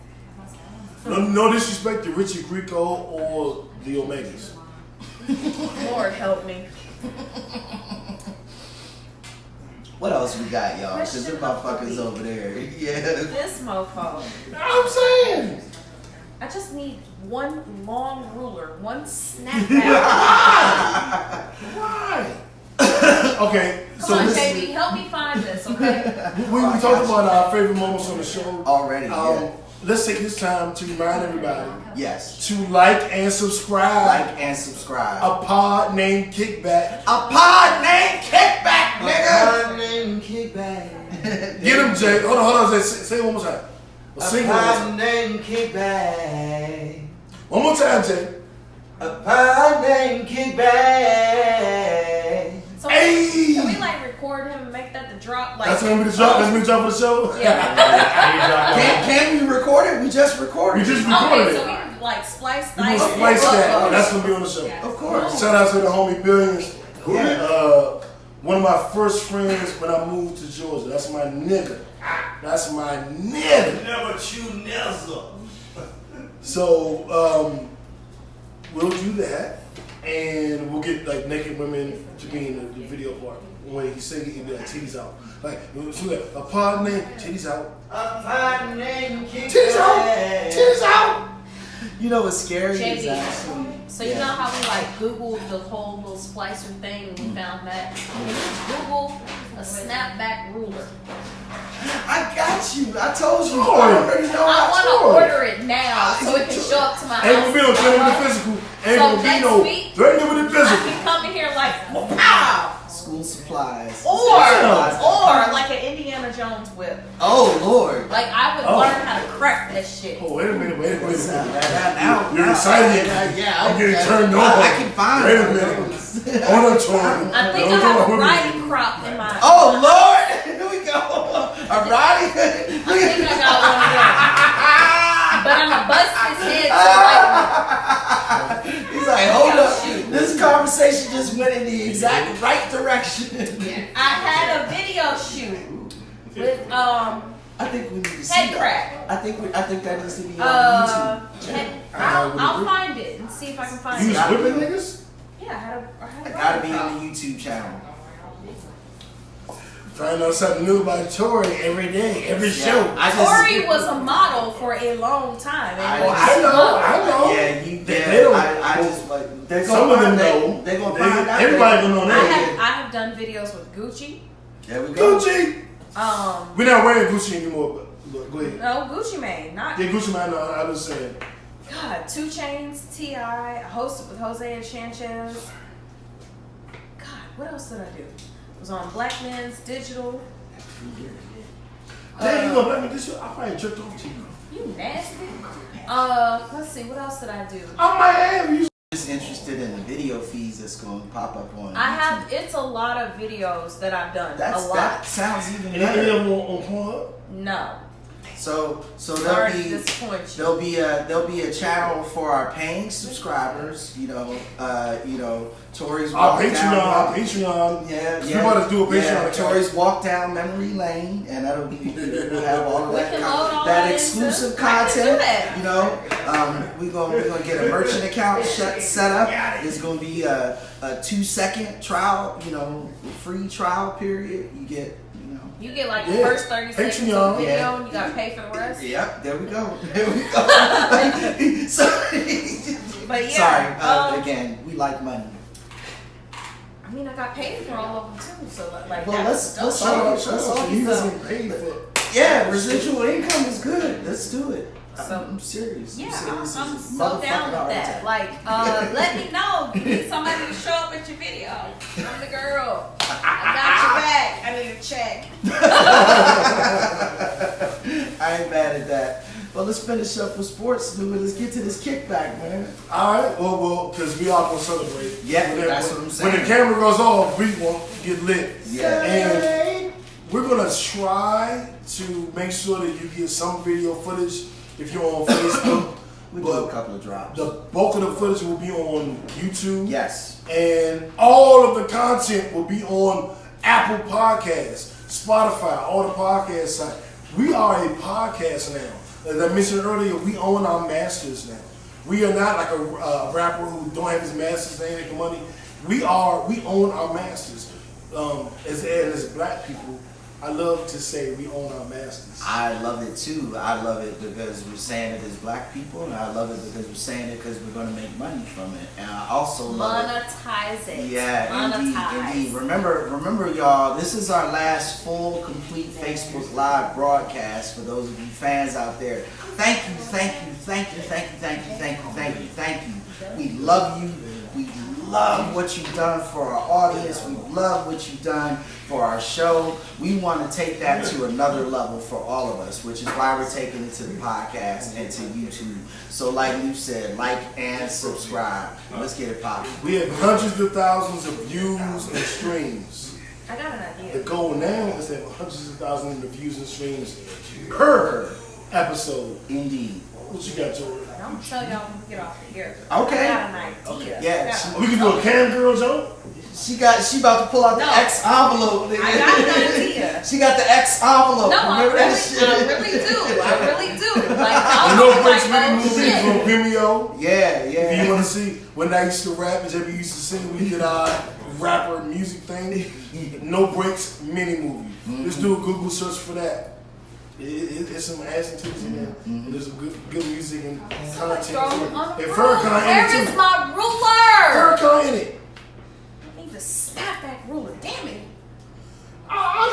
No disrespect to Richard Grieco or the Omegas. Lord help me. What else we got, y'all? Because them motherfuckers over there. Yeah. This mofo. I'm saying. I just need one long ruler, one snapback. Why? Okay, Come so on, this, JB, help me find this, okay? we talked about our favorite moments on the show. Already, yeah. Let's take this time to remind everybody Yes. to like and subscribe. Like and subscribe. A pod named Kickback. A pod named Kickback, nigga. Pod named Kickback. Get him, Jay. Hold on. Say it one more time. Sing it one more time. Named Kickback. One more time, Jay. A pod named Kickback. So Hey! can we like record him and make that the drop? Like, That's gonna be the drop. That's gonna be the drop for the show. Yeah. Can we record it? We just recorded We just it. recorded Okay, so it. we can like splice We gonna that. splice that. That's gonna be on the show. Of course. Shout out to the homie Billions. Yeah. One of my first friends when I moved to Georgia. That's my nigga. That's my nigga. Never chew never. So we'll do that, and we'll get like naked women to be in the video part. When he sing it, he'll be like titties out. Like so like, a pod name, titties out. A pod named Kickback. Titties out. Titties out. You know what's scary is JB. actually. So you know how we like Googled the whole little splicer thing and we found that? Can you Google a snapback ruler? I got you. I told you. Oh, I already know. I want to sure. order it now so it can show up to my house. Ain't gonna be no threatening with the physical. Ain't So gonna be next no week, threatening with the I physical. can come in here like, pow! School supplies. Or like an Indiana Jones whip. Oh Lord. Like I would Oh. learn how to crack that shit. Oh wait a minute. Now, You're excited. Yeah, I'm getting turned on. I can find Wait a one of minute. those. Hold on, Tori. I think I have a riding crop in my. Oh Lord. Here we go. A riding. I think I got one of those. But I'm gonna bust his head to right. He's like, hold up. This conversation just went in the exact right direction. I had a video shoot with I think we need to see head that. crack. I think that needs to be on I'll find it and see if I can find You it. was whipping niggas? Yeah, I had a YouTube. It gotta be on the YouTube channel. Find out something new about Tori every day, every show. Tori was a model for a long time. And I know. Yeah, They don't. I just like they're Some of them find know. They're gonna find out. Everybody gonna know I that. have done videos with Gucci. There we go. Gucci. We're not wearing Gucci anymore, but go ahead. No, Gucci Mane, not Yeah, Gucci man. No, I was saying. God. 2 Chainz, T.I. I hosted with Jose and Sanchez. God, what else did I do? Was on Black Men's Digital. Damn, you gonna let me this show? I probably tripped over to you. You nasty. Let's see, what else did I do? I might have you. Just interested in the video feeds that's going to pop up on. I YouTube. have. It's a lot of videos that I've done. That a lot. sounds even Any of better. them on Pornhub? No. So Sorry to there'll be disappoint you. there'll be a channel for our paying subscribers. You know, Tori's Our walk down. Patreon. Yeah, We about to do a Patreon Yeah, account. Tori's walk down memory lane, and that'll be we'll have all of We that can load all that that exclusive into- I can do content. that. You know, we're gonna get a merchant account set up. It's gonna be a 2-second trial. You know, free trial period. You get. You get like the Yeah. first 30 seconds of Patreon. the video Yeah. and you gotta pay for the rest. Yep, there we go. There we go. Sorry. But yeah, Sorry. Again, we like money. I'm I mean, I got paid for all of them too, so like Well, that's let's Shout out talk. to you getting paid for. Yeah, residual income is good. Let's do it. So- I'm serious. Yeah, I'm serious. I'm It's so motherfucking down with heart that. attack. Like, let me know. You need somebody to show up at your video. I'm the girl. I got your back. I need a check. I ain't mad at that. Well, let's finish up with sports, dude. Let's get to this kickback, man. All right, well, because we all gonna celebrate. Yeah, that's what I'm saying. When the camera goes off, we won't get lit. Yeah. And we're gonna try to make sure that you get some video footage if you're on Facebook. We'll do a couple of drops. The bulk of the footage will be on YouTube. Yes. And all of the content will be on Apple Podcasts, Spotify, all the podcast sites. We are a podcast now. As I mentioned earlier, we own our masters now. We are not like a rapper who don't have his masters and ain't making money. We own our masters. As black people, I love to say we own our masters. I love it too. I love it because we're saying it as black people, and I love it because we're saying it because we're going to make money from it. And I also love Monetize it. Yeah, Monetize. indeed. Remember, y'all, this is our last full, complete Facebook Live broadcast for those of you fans out there. Thank you. We love you. We love what you've done for our audience. We love what you've done for our show. We want to take that to another level for all of us, which is why we're taking it to the podcast and to YouTube. So like you said, like and subscribe. Let's get it popping. We have hundreds of thousands of views and streams. I got an The idea. goal now is to have hundreds of thousands of views and streams per episode. Indeed. What you got, Joey? I'm gonna tell y'all when we get off of here. Okay. I got an idea. Yeah, I We can do a cam girl, Joe? She about to pull out the No. X envelope. I got an idea. She got the X envelope. No, I Remember that really shit? do. I really do. Like, The I'm No like, Breaks oh, Mini movies shit. on Vimeo. Yeah. If you want to see when I used to rap and JB used to sing, we did our rapper music thing. No Breaks Mini movie. Just do a Google search for that. It's some ass and titties in there. And there's some good music and content. Throw them on the And floor. Farrakhan in Where it is too. my ruler? Farrakhan in it. I need to snap that ruler. Damn it. Ah,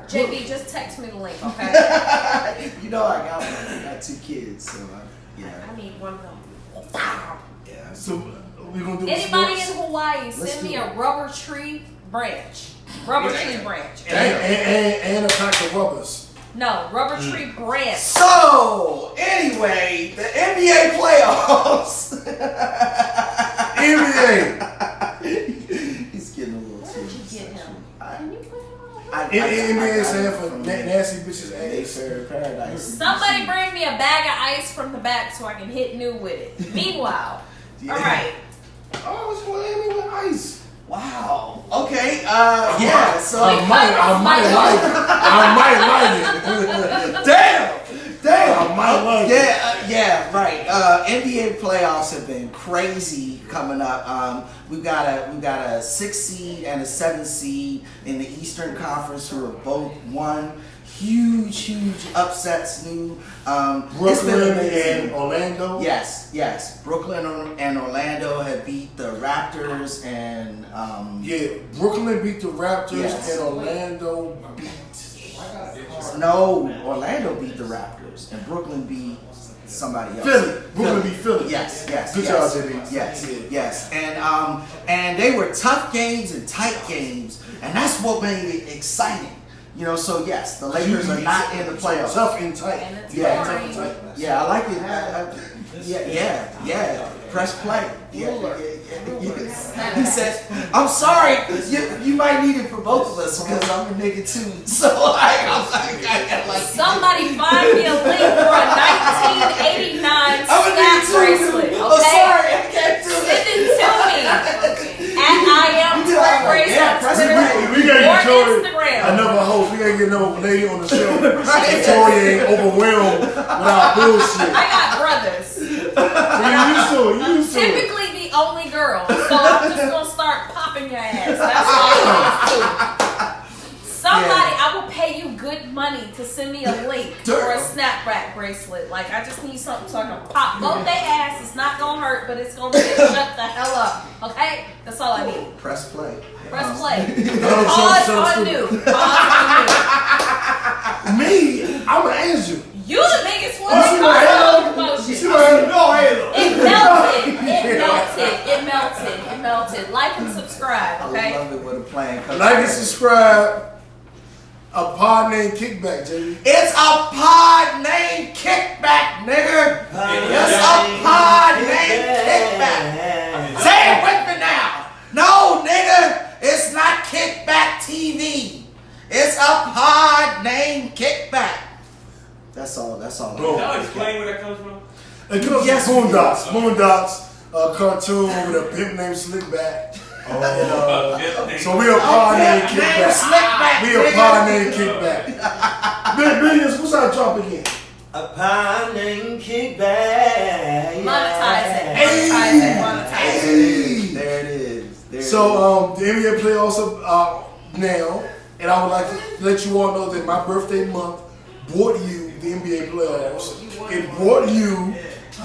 JB, just text me the link, okay? You know I got one. I got 2 kids, so yeah. I need one of them. Yeah. So we're gonna do Anybody sports. in Hawaii, Let's send do me it. a rubber tree branch. Rubber tree branch. And a pack of rubbers. No, rubber tree branch. So, anyway, the NBA playoffs. NBA. He's getting a little Where too did you get him? Can you put him on? NBA stand for nasty bitches ass. Mayfair Paradise. Somebody bring me a bag of ice from the back so I can hit new with it. Meanwhile, all right. Oh, it's Miami with ice. Wow. Okay. Yeah. So I might like it. Damn. I might like it. Yeah. Right. NBA playoffs have been crazy coming up. We've got a 6 seed and a 7 seed in the Eastern Conference who have both won. Huge upsets. It's been Brooklyn amazing. and Orlando. Yes. Brooklyn and Orlando have beat the Raptors and Brooklyn beat the Raptors Yes. and Orlando beat. no, Orlando beat the Raptors and Brooklyn beat somebody else. Philly. Brooklyn beat Philly. Yes. Good job, JB. Yes. And they were tough games and tight games, and that's what made it exciting. So yes, the Lakers are not in the playoffs. Tough and tight. And it's Yeah. boring. Yeah, I like it. Yeah. Press play. Yeah. He said, "I'm sorry, you might need it for both of us because I'm a nigga too." So I like. Somebody find me a link for a 1989 I'm a nigga snap too. bracelet, okay? I'm sorry, I can't do Send it. it to me at I am Grace Yeah, on press Twitter We gotta or get Tori Instagram. another host. We gotta get another lady on the show. Tori ain't overwhelmed with our bullshit. I got brothers. You used to it. Typically the only girl, so I'm just gonna start popping your ass. That's all I'm gonna do. Somebody, I will pay you good money money to send me a link for a snapback bracelet. Like, I just need something so I can pop both their ass. It's not gonna hurt, but it's gonna make it shut the hell up. Okay? That's all I need. Press play. Press play. Pause on new. Pause on new. Me, I'm an angel. You the biggest one. You see my halo? Promotion. You see my halo? No halo. It melted. It melted. It melted. It melted. Like and subscribe, I okay? love it when a plan comes. Like and subscribe. A pod named Kickback, JB. It's a pod named Kickback, nigga. It's a pod named Kickback. Say it with me now. No, nigga, it's not Kickback TV. It's a pod named Kickback. That's all. That's all. Bro. Y'all explain where that comes from? It comes Yes, from we Boondocks. do. Boondocks, a cartoon with a pimp named Slickback. And, Yeah, so we a pod named Name Kickback. Slickback. We a pod named Kickback. Billions, what's our drop again? A pod named Kickback. Monetize it. Hey. Monetize it. Monetize it. There it is. There So the NBA playoffs are now, and I would like to let you all know that my birthday month brought you the NBA playoffs. It brought you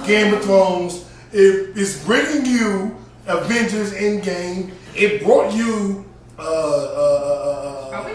Game of Thrones. It's bringing you Avengers Endgame. It brought you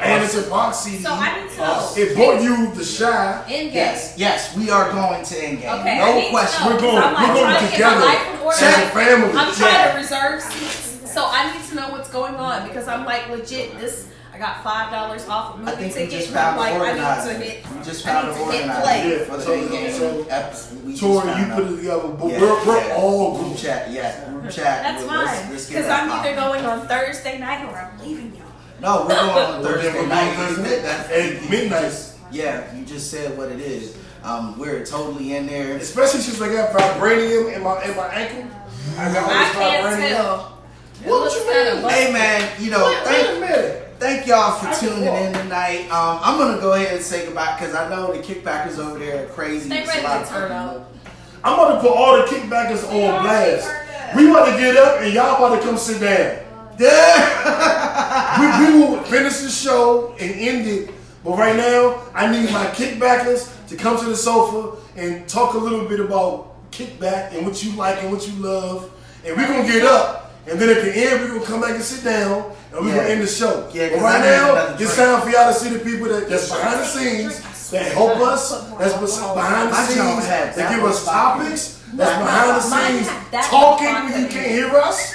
Anderson Paak CD. So I need to know. It brought you The Shy. Endgame. Yes, we are going to Endgame. Okay, I No need question. to know, We're going- 'cause I'm like we're going trying to get my together. life in order. As a family. I'm trying Yeah. to reserve seats, so I need to know what's going on because I'm like legit. This I got $5 off a I movie think we ticket. just and I'm found like, the I need organizer. to hit. We just I found need the to hit organizer play. Yeah, for the so- Endgame episode. We just Tori, found you out. put it together, but Yeah, we're yeah. all Group group. chat. Yeah, group chat. That's Let's fine get because that I'm either popping. going on Thursday night or I'm leaving y'all. No, we're going on We're Thursday going night. Thursday That's- at midnight. Yeah, you just said what it is. We're totally in there. Especially since I got vibranium in my ankle. I got all I this can't vibranium. tell. It What looks you kinda mean? busted. Hey man, you know, Wait a minute. thank y'all for I can tuning walk. in tonight. I'm gonna go ahead and say goodbye because I know the kickbackers over there are crazy. They It's a ready lot to of turn people. up. I'm about to put all the kickbackers on blast. We about to get up and y'all about to come sit down. we will finish the show and end it. But right now, I need my kickbackers to come to the sofa and talk a little bit about kickback and what you like and what you love. And we're going to get up. And then at the end, we're going to come back and sit down and we're going to end the show. Yeah, but 'cause right I need now, another it's drink. time for y'all to see the people that's behind the scenes, that help us, that's behind the My job scenes, had that give that us one topics, that's Mine behind the had scenes, that talking one when you can't hear us.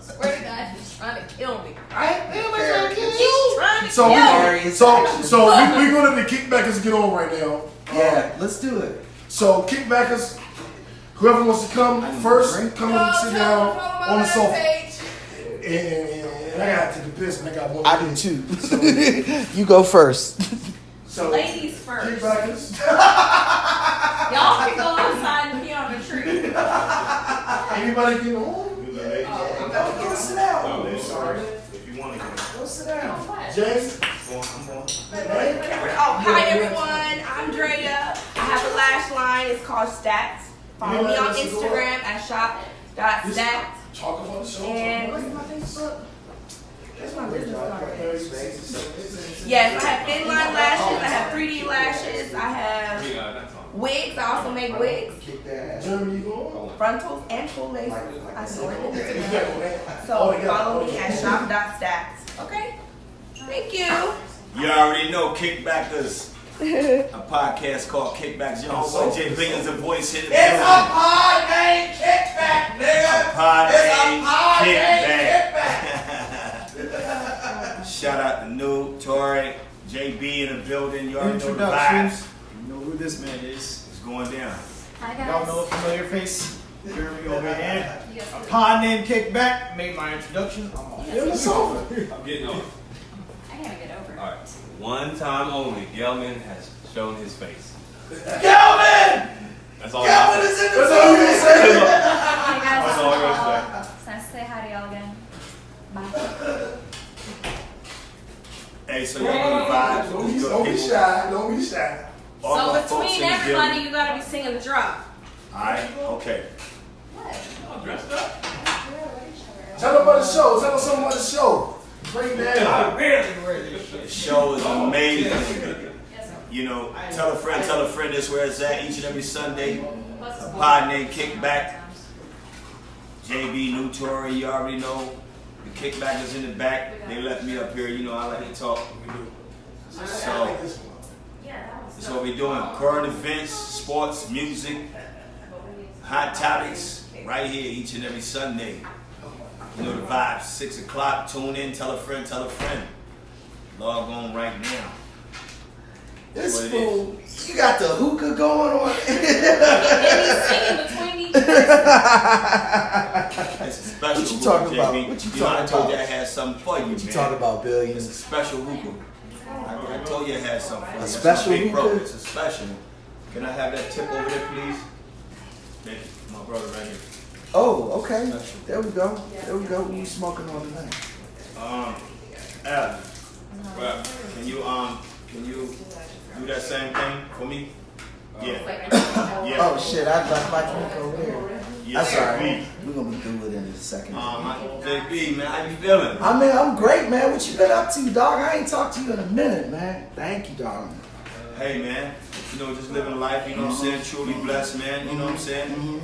Swear to God, he's trying to kill me. I ain't trying to kill He's you. trying to So kill me. Hilarious action. we're gonna the kickbackers get on right now. Yeah, let's do it. So kickbackers, whoever wants to come first, come and sit down on the sofa. And I gotta take a piss and I got one. I do too. You go first. So Ladies first. kickbackers. Y'all can go outside and be on the tree. Anybody get on? Go sit down. I'm sorry. If you want to get Go sit down. Jay. I'm going. Oh, hi everyone. I'm Drea. I have a lash line. It's called Stats. Follow me on Instagram at shop.stats. Talk about the show. And what's my Facebook? That's my business card. Yes, I have thin line lashes. I have 3D lashes. I have That's on. wigs. I also make wigs, Jeremy, you going? frontals, and full laces. I do it. Oh, So follow me at shop.stats. Okay? Thank you. You already know Kickbackers, a podcast called Kickbacks. Your homeboy Jay Billions, a voice hit the It's a building. pod named Kickback, nigga. Pod It's a named pod named Kickback. Kickback. Shout out to Noob, Tori, JB in the building. You already know the vibes. Introductions. You know who this man is. It's going down. Hi guys. Y'all know a familiar face. Jeremy over here. You guys A pod named Kickback. Made my introduction. I'm on. In the sofa. I'm getting on. I gotta get over. All right. One time only, Gelman has shown his face. Gelman! That's all. Gelman is in the That's all you building. can say. Hey guys. That's all I gotta It's nice to say hi to y'all again. Bye. Hey, so y'all know the vibes. Don't We be, got don't be people- shy. Don't be shy. all So my folks between in the everybody, building. you gotta be singing the drop. Alright, okay. Y'all dressed up. Tell them about the show. Tell them something about the show. Break it down. I rarely wear this shit. The show is amazing. You know, tell a friend this where it's at each and every Sunday. A pod named Kickback. JB, New Tory, you already know. The Kickback is in the back. They left me up here, you know, I like to talk. So, that's what we're doing. Current events, sports, music, hot topics, right here each and every Sunday. You know the vibes, 6 o'clock, tune in, tell a friend. Log on right now. This fool, you got the hookah going on. It's a special What you talking hookah, about? JB. What you know, I talking told about? you I had something for you, What you man. talking about, It's a Billions? special hookah. I told you I had something for you. A That's special my big bro. hookah? It's a special. Can I have that tip over there, please? Thank you. My brother right here. Oh, okay. There we go. There we go. What we smoking on tonight? Adam, well, can you do that same thing for me? Yeah. Yeah. Oh shit! I left my drink over there. Yes, That's all right. sir. We're gonna be through it in a second. JB, man, how you feeling? I mean, I'm great, man. What you been up to, dog? I ain't talked to you in a minute, man. Thank you, dog. Hey, man, you know, just living life, you know what I'm saying? Truly blessed, man, you know what I'm saying?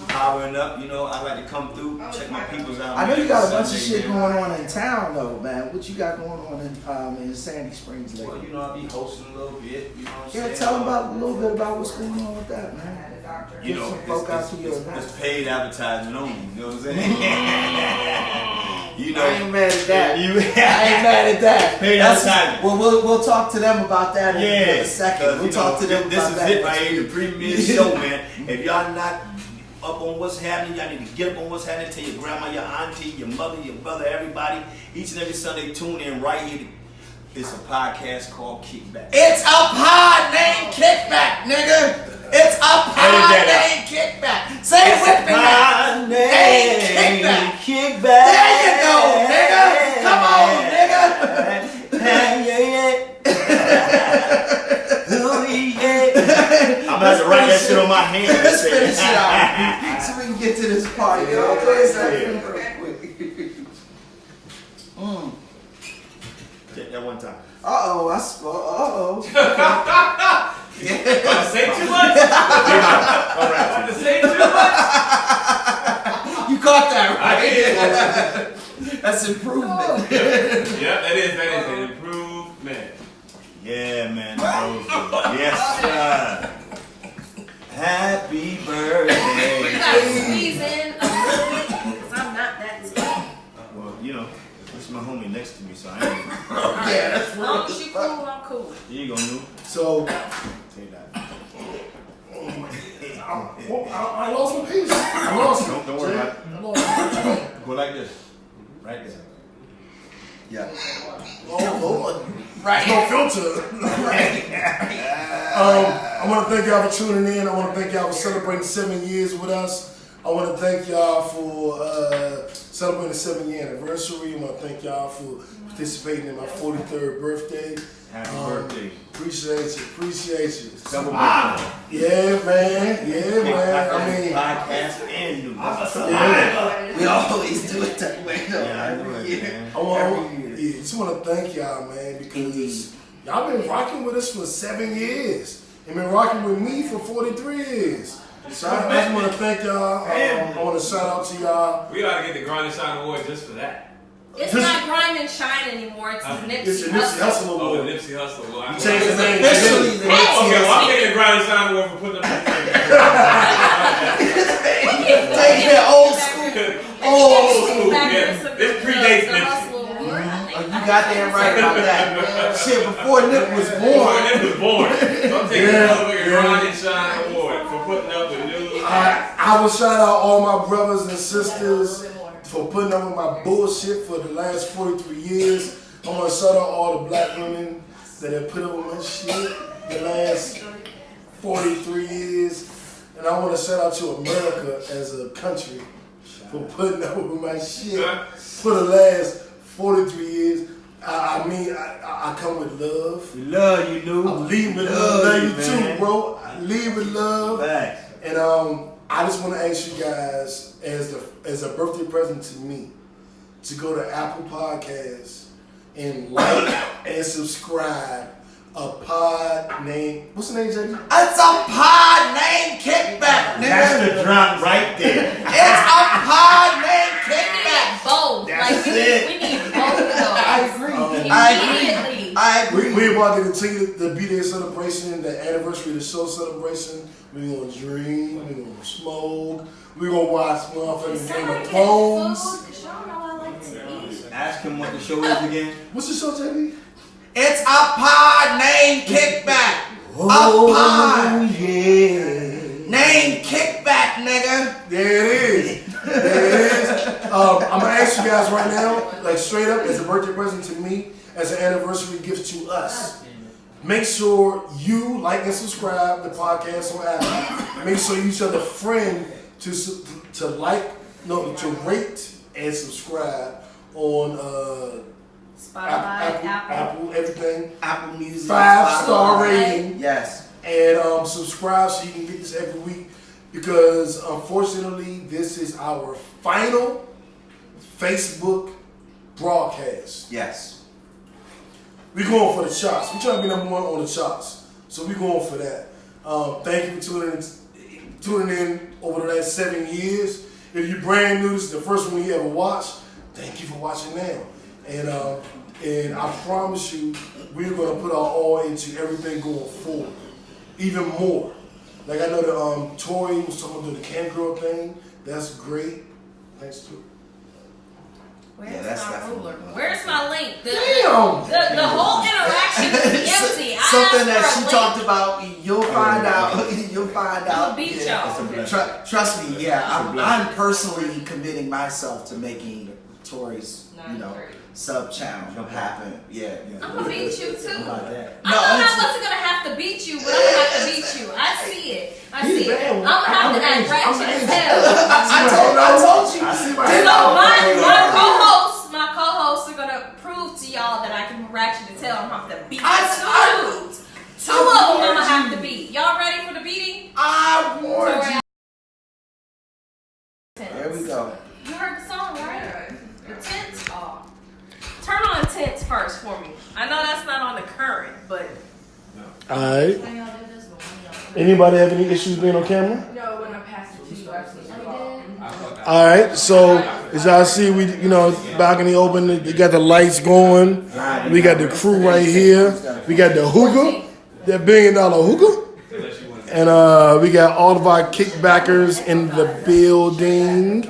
Powering up, you know, I like to come through, check my peoples out. I know you got a bunch of Sunday, shit man. going on in town, though, man. What you got going on in Sandy Springs lately? Well, you know, I be hosting a little bit, you know what I'm saying? Yeah, tell them a little bit about what's going on with that, man. You know, Get some folk out to your event. it's paid advertising only, you know what I'm saying? You know, I ain't mad at that. You, I ain't mad at that. Paid That's- advertising. Well, we'll talk to them about that in a second. We'll talk to them this about is that. it right here, the premier show, man. If y'all not up on what's happening, y'all need to get up on what's happening. Tell your grandma, your auntie, your mother, your brother, everybody. Each and every Sunday, tune in right here. It's a podcast called Kickback. It's a pod named Kickback, nigga. It's a pod named Kickback. Say it with me now. Named Kickback. Kickback. There you go, nigga. Come on, nigga. I'm gonna have to write that shit on my hand. Let's finish it out so we can get to this party. Yo, play that real quick. That one time. Uh-oh. Don't say too much. Don't say too much. You caught that, I right? did. That's improvement. Yeah, that is an improvement. Yeah, man. Yes, sir. Happy birthday. You gotta squeeze in a little bit, because I'm not that tall. Well, you know, this is my homie next to me, so I ain't. Yeah, that's As long as you cool, I'm cool. Here you go, New. So Say that. I lost my piece. I lost it. Don't worry about it. I lost it. Go like this. Right there. Yeah. Oh Lord. Right. No filter. I want to thank y'all for tuning in. I want to thank y'all for celebrating 7 years with us. I want to thank y'all for celebrating the 7-year anniversary. I want to thank y'all for participating in my 43rd birthday. Happy birthday. Appreciate you. Double birthday. Yeah, man. I mean, Podcast and New. yeah. We always do it that way, though. Yeah, I know Every it, year. man. Just want to thank y'all, man, because y'all been rocking with us for 7 years and been rocking with me for 43 years. So I just want to thank y'all. I want to shout out to y'all. We ought to get the Grind and Shine Award just for that. It's not Grind and Shine anymore. It's It's Nipsey the Nipsey Hussle. Hussle Oh, the Award. Nipsey Hussle Award. You changed the name. Officially, the Okay, well, I'm Nipsey taking the Grind and Shine Award for putting up the Take that old school. This predates Nipsey. Oh, you got that right about that. Shit, before Nip was Before born. Nip was born. So I'm taking the motherfucking Grind and Shine Award for putting up with news. I will shout out all my brothers and sisters for putting up with my bullshit for the last 43 years. I want to shout out all the black women that have put up with my shit the last 43 years. And I want to shout out to America as a country for putting up with my shit for the last 43 years. I come with love. We love you, New. I'm leaving with love. Love you man. too, bro. I leave with love. Facts. And I just want to ask you guys, as a birthday present to me, to go to Apple Podcasts and like and subscribe a pod named, what's the name, JB? It's a pod named Kickback, nigga. That's the drop right there. It's a pod named We Kickback. need both. That's like, it. we need both of those. I agree. We about to continue the B-Day celebration, the anniversary of the show celebration. We're gonna drink, we're gonna smoke, we're gonna watch motherfucking Game of Thrones. Cause y'all know I like to eat. Ask him what the show is again. What's the show, JB? It's a pod named Kickback. A pod named Kickback, nigga. There it is. There it is. I'm gonna ask you guys right now, like straight up, as a birthday present to me, as an anniversary gift to us. Make sure you like and subscribe the podcast on Apple. Make sure you tell a friend to rate and subscribe on Spotify, Apple, everything. Apple Music. 5-star Spotify. rating. Yes. And subscribe so you can get this every week, because unfortunately this is our final Facebook broadcast. Yes. We're going for the charts. We're trying to be number one on the charts, so we're going for that. Thank you for tuning in over the last 7 years. If you're brand new, this is the first one you ever watched. Thank you for watching now. And I promise you, we're gonna put our all into everything going forward, even more. Like I know that Tori was talking about the cam girl thing. That's great. Thanks to. Where's that's my definitely ruler? one. Where's my link? Damn! The whole interaction is empty. I Something asked that for she a link. talked about. You'll find out. You'll find out. We'll beat y'all. Trust me. Yeah, I'm personally committing myself to making Tori's, sub channel happen. Yeah. I'm gonna beat you too. No, I thought I wasn't gonna have to beat you, but I'm gonna have to beat you. I see it. I see it. I'm gonna have to act ratchet as hell. I told you. I see my So my co-hosts are gonna prove to y'all that I can ratchet as hell. I'm gonna have to beat two dudes. Two of them I'm gonna have to beat. Y'all ready for the beating? I warned you. There There we go. You heard the song, right? The tents? Oh. Turn on tents first for me. I know that's not on the current, but Alright. Anybody have any issues being on camera? No, when I pass it to you, I see it. Alright, so as y'all see, we balcony open, they got the lights going. We got the crew right here. We got the hookah, that $1 billion hookah. And we got all of our kickbackers in the building.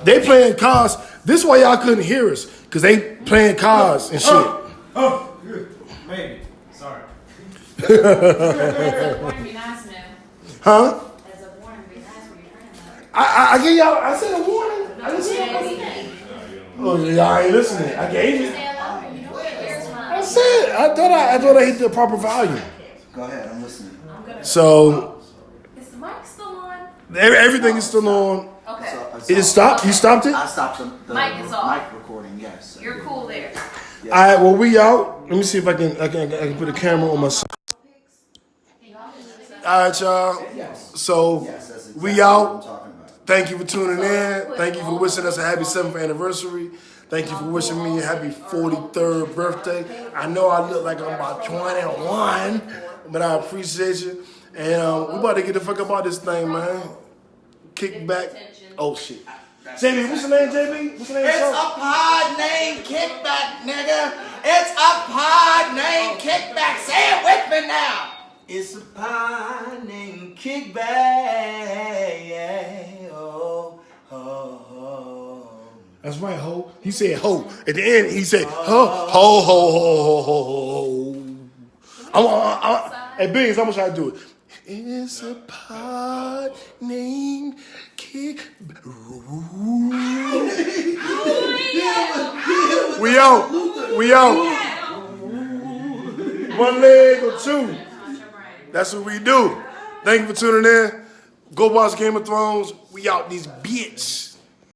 They playing cards. This is why y'all couldn't hear us, because they playing cards and shit. Oh, good. Maybe. Sorry. As a warning, be nice now. Huh? As a warning, be nice when you're praying. I gave y'all, I said a warning. I didn't say oh, y'all ain't listening. I gave it. Stay alone. You know what? Where's my... I said, I thought I hit the proper volume. Go ahead. I'm listening. So, is the mic still on? everything is still on. Okay. It stopped? You stopped it? I stopped the Mic is off. mic recording. Yes. You're cool there. Yes. All right, well, we out. Let me see if I can put a camera on myself. All right, y'all. So, Yes, that's exactly we what out. I'm talking about. Thank you for tuning in. Thank you for wishing us a happy 7th anniversary. Thank you for wishing me a happy 43rd birthday. I know I look like I'm about 21, but I appreciate you. And we about to get the fuck up out this thing, man. Kickback. Oh, shit. JB, what's the name, JB? What's the name of the It's show? a pod named Kickback, nigga. It's a pod named Kickback. Say it with me now. It's a pie named Kickback. Oh, oh, oh. That's right, ho. He said ho. At the end, he said ho, ho, ho, ho, ho, ho, ho. Hey, Biggs, I'm gonna try to do it. It's a pod named Kickback. We out. We out. One leg or two. That's what we do. Thank you for tuning in. Go watch Game of Thrones. We out these bitch.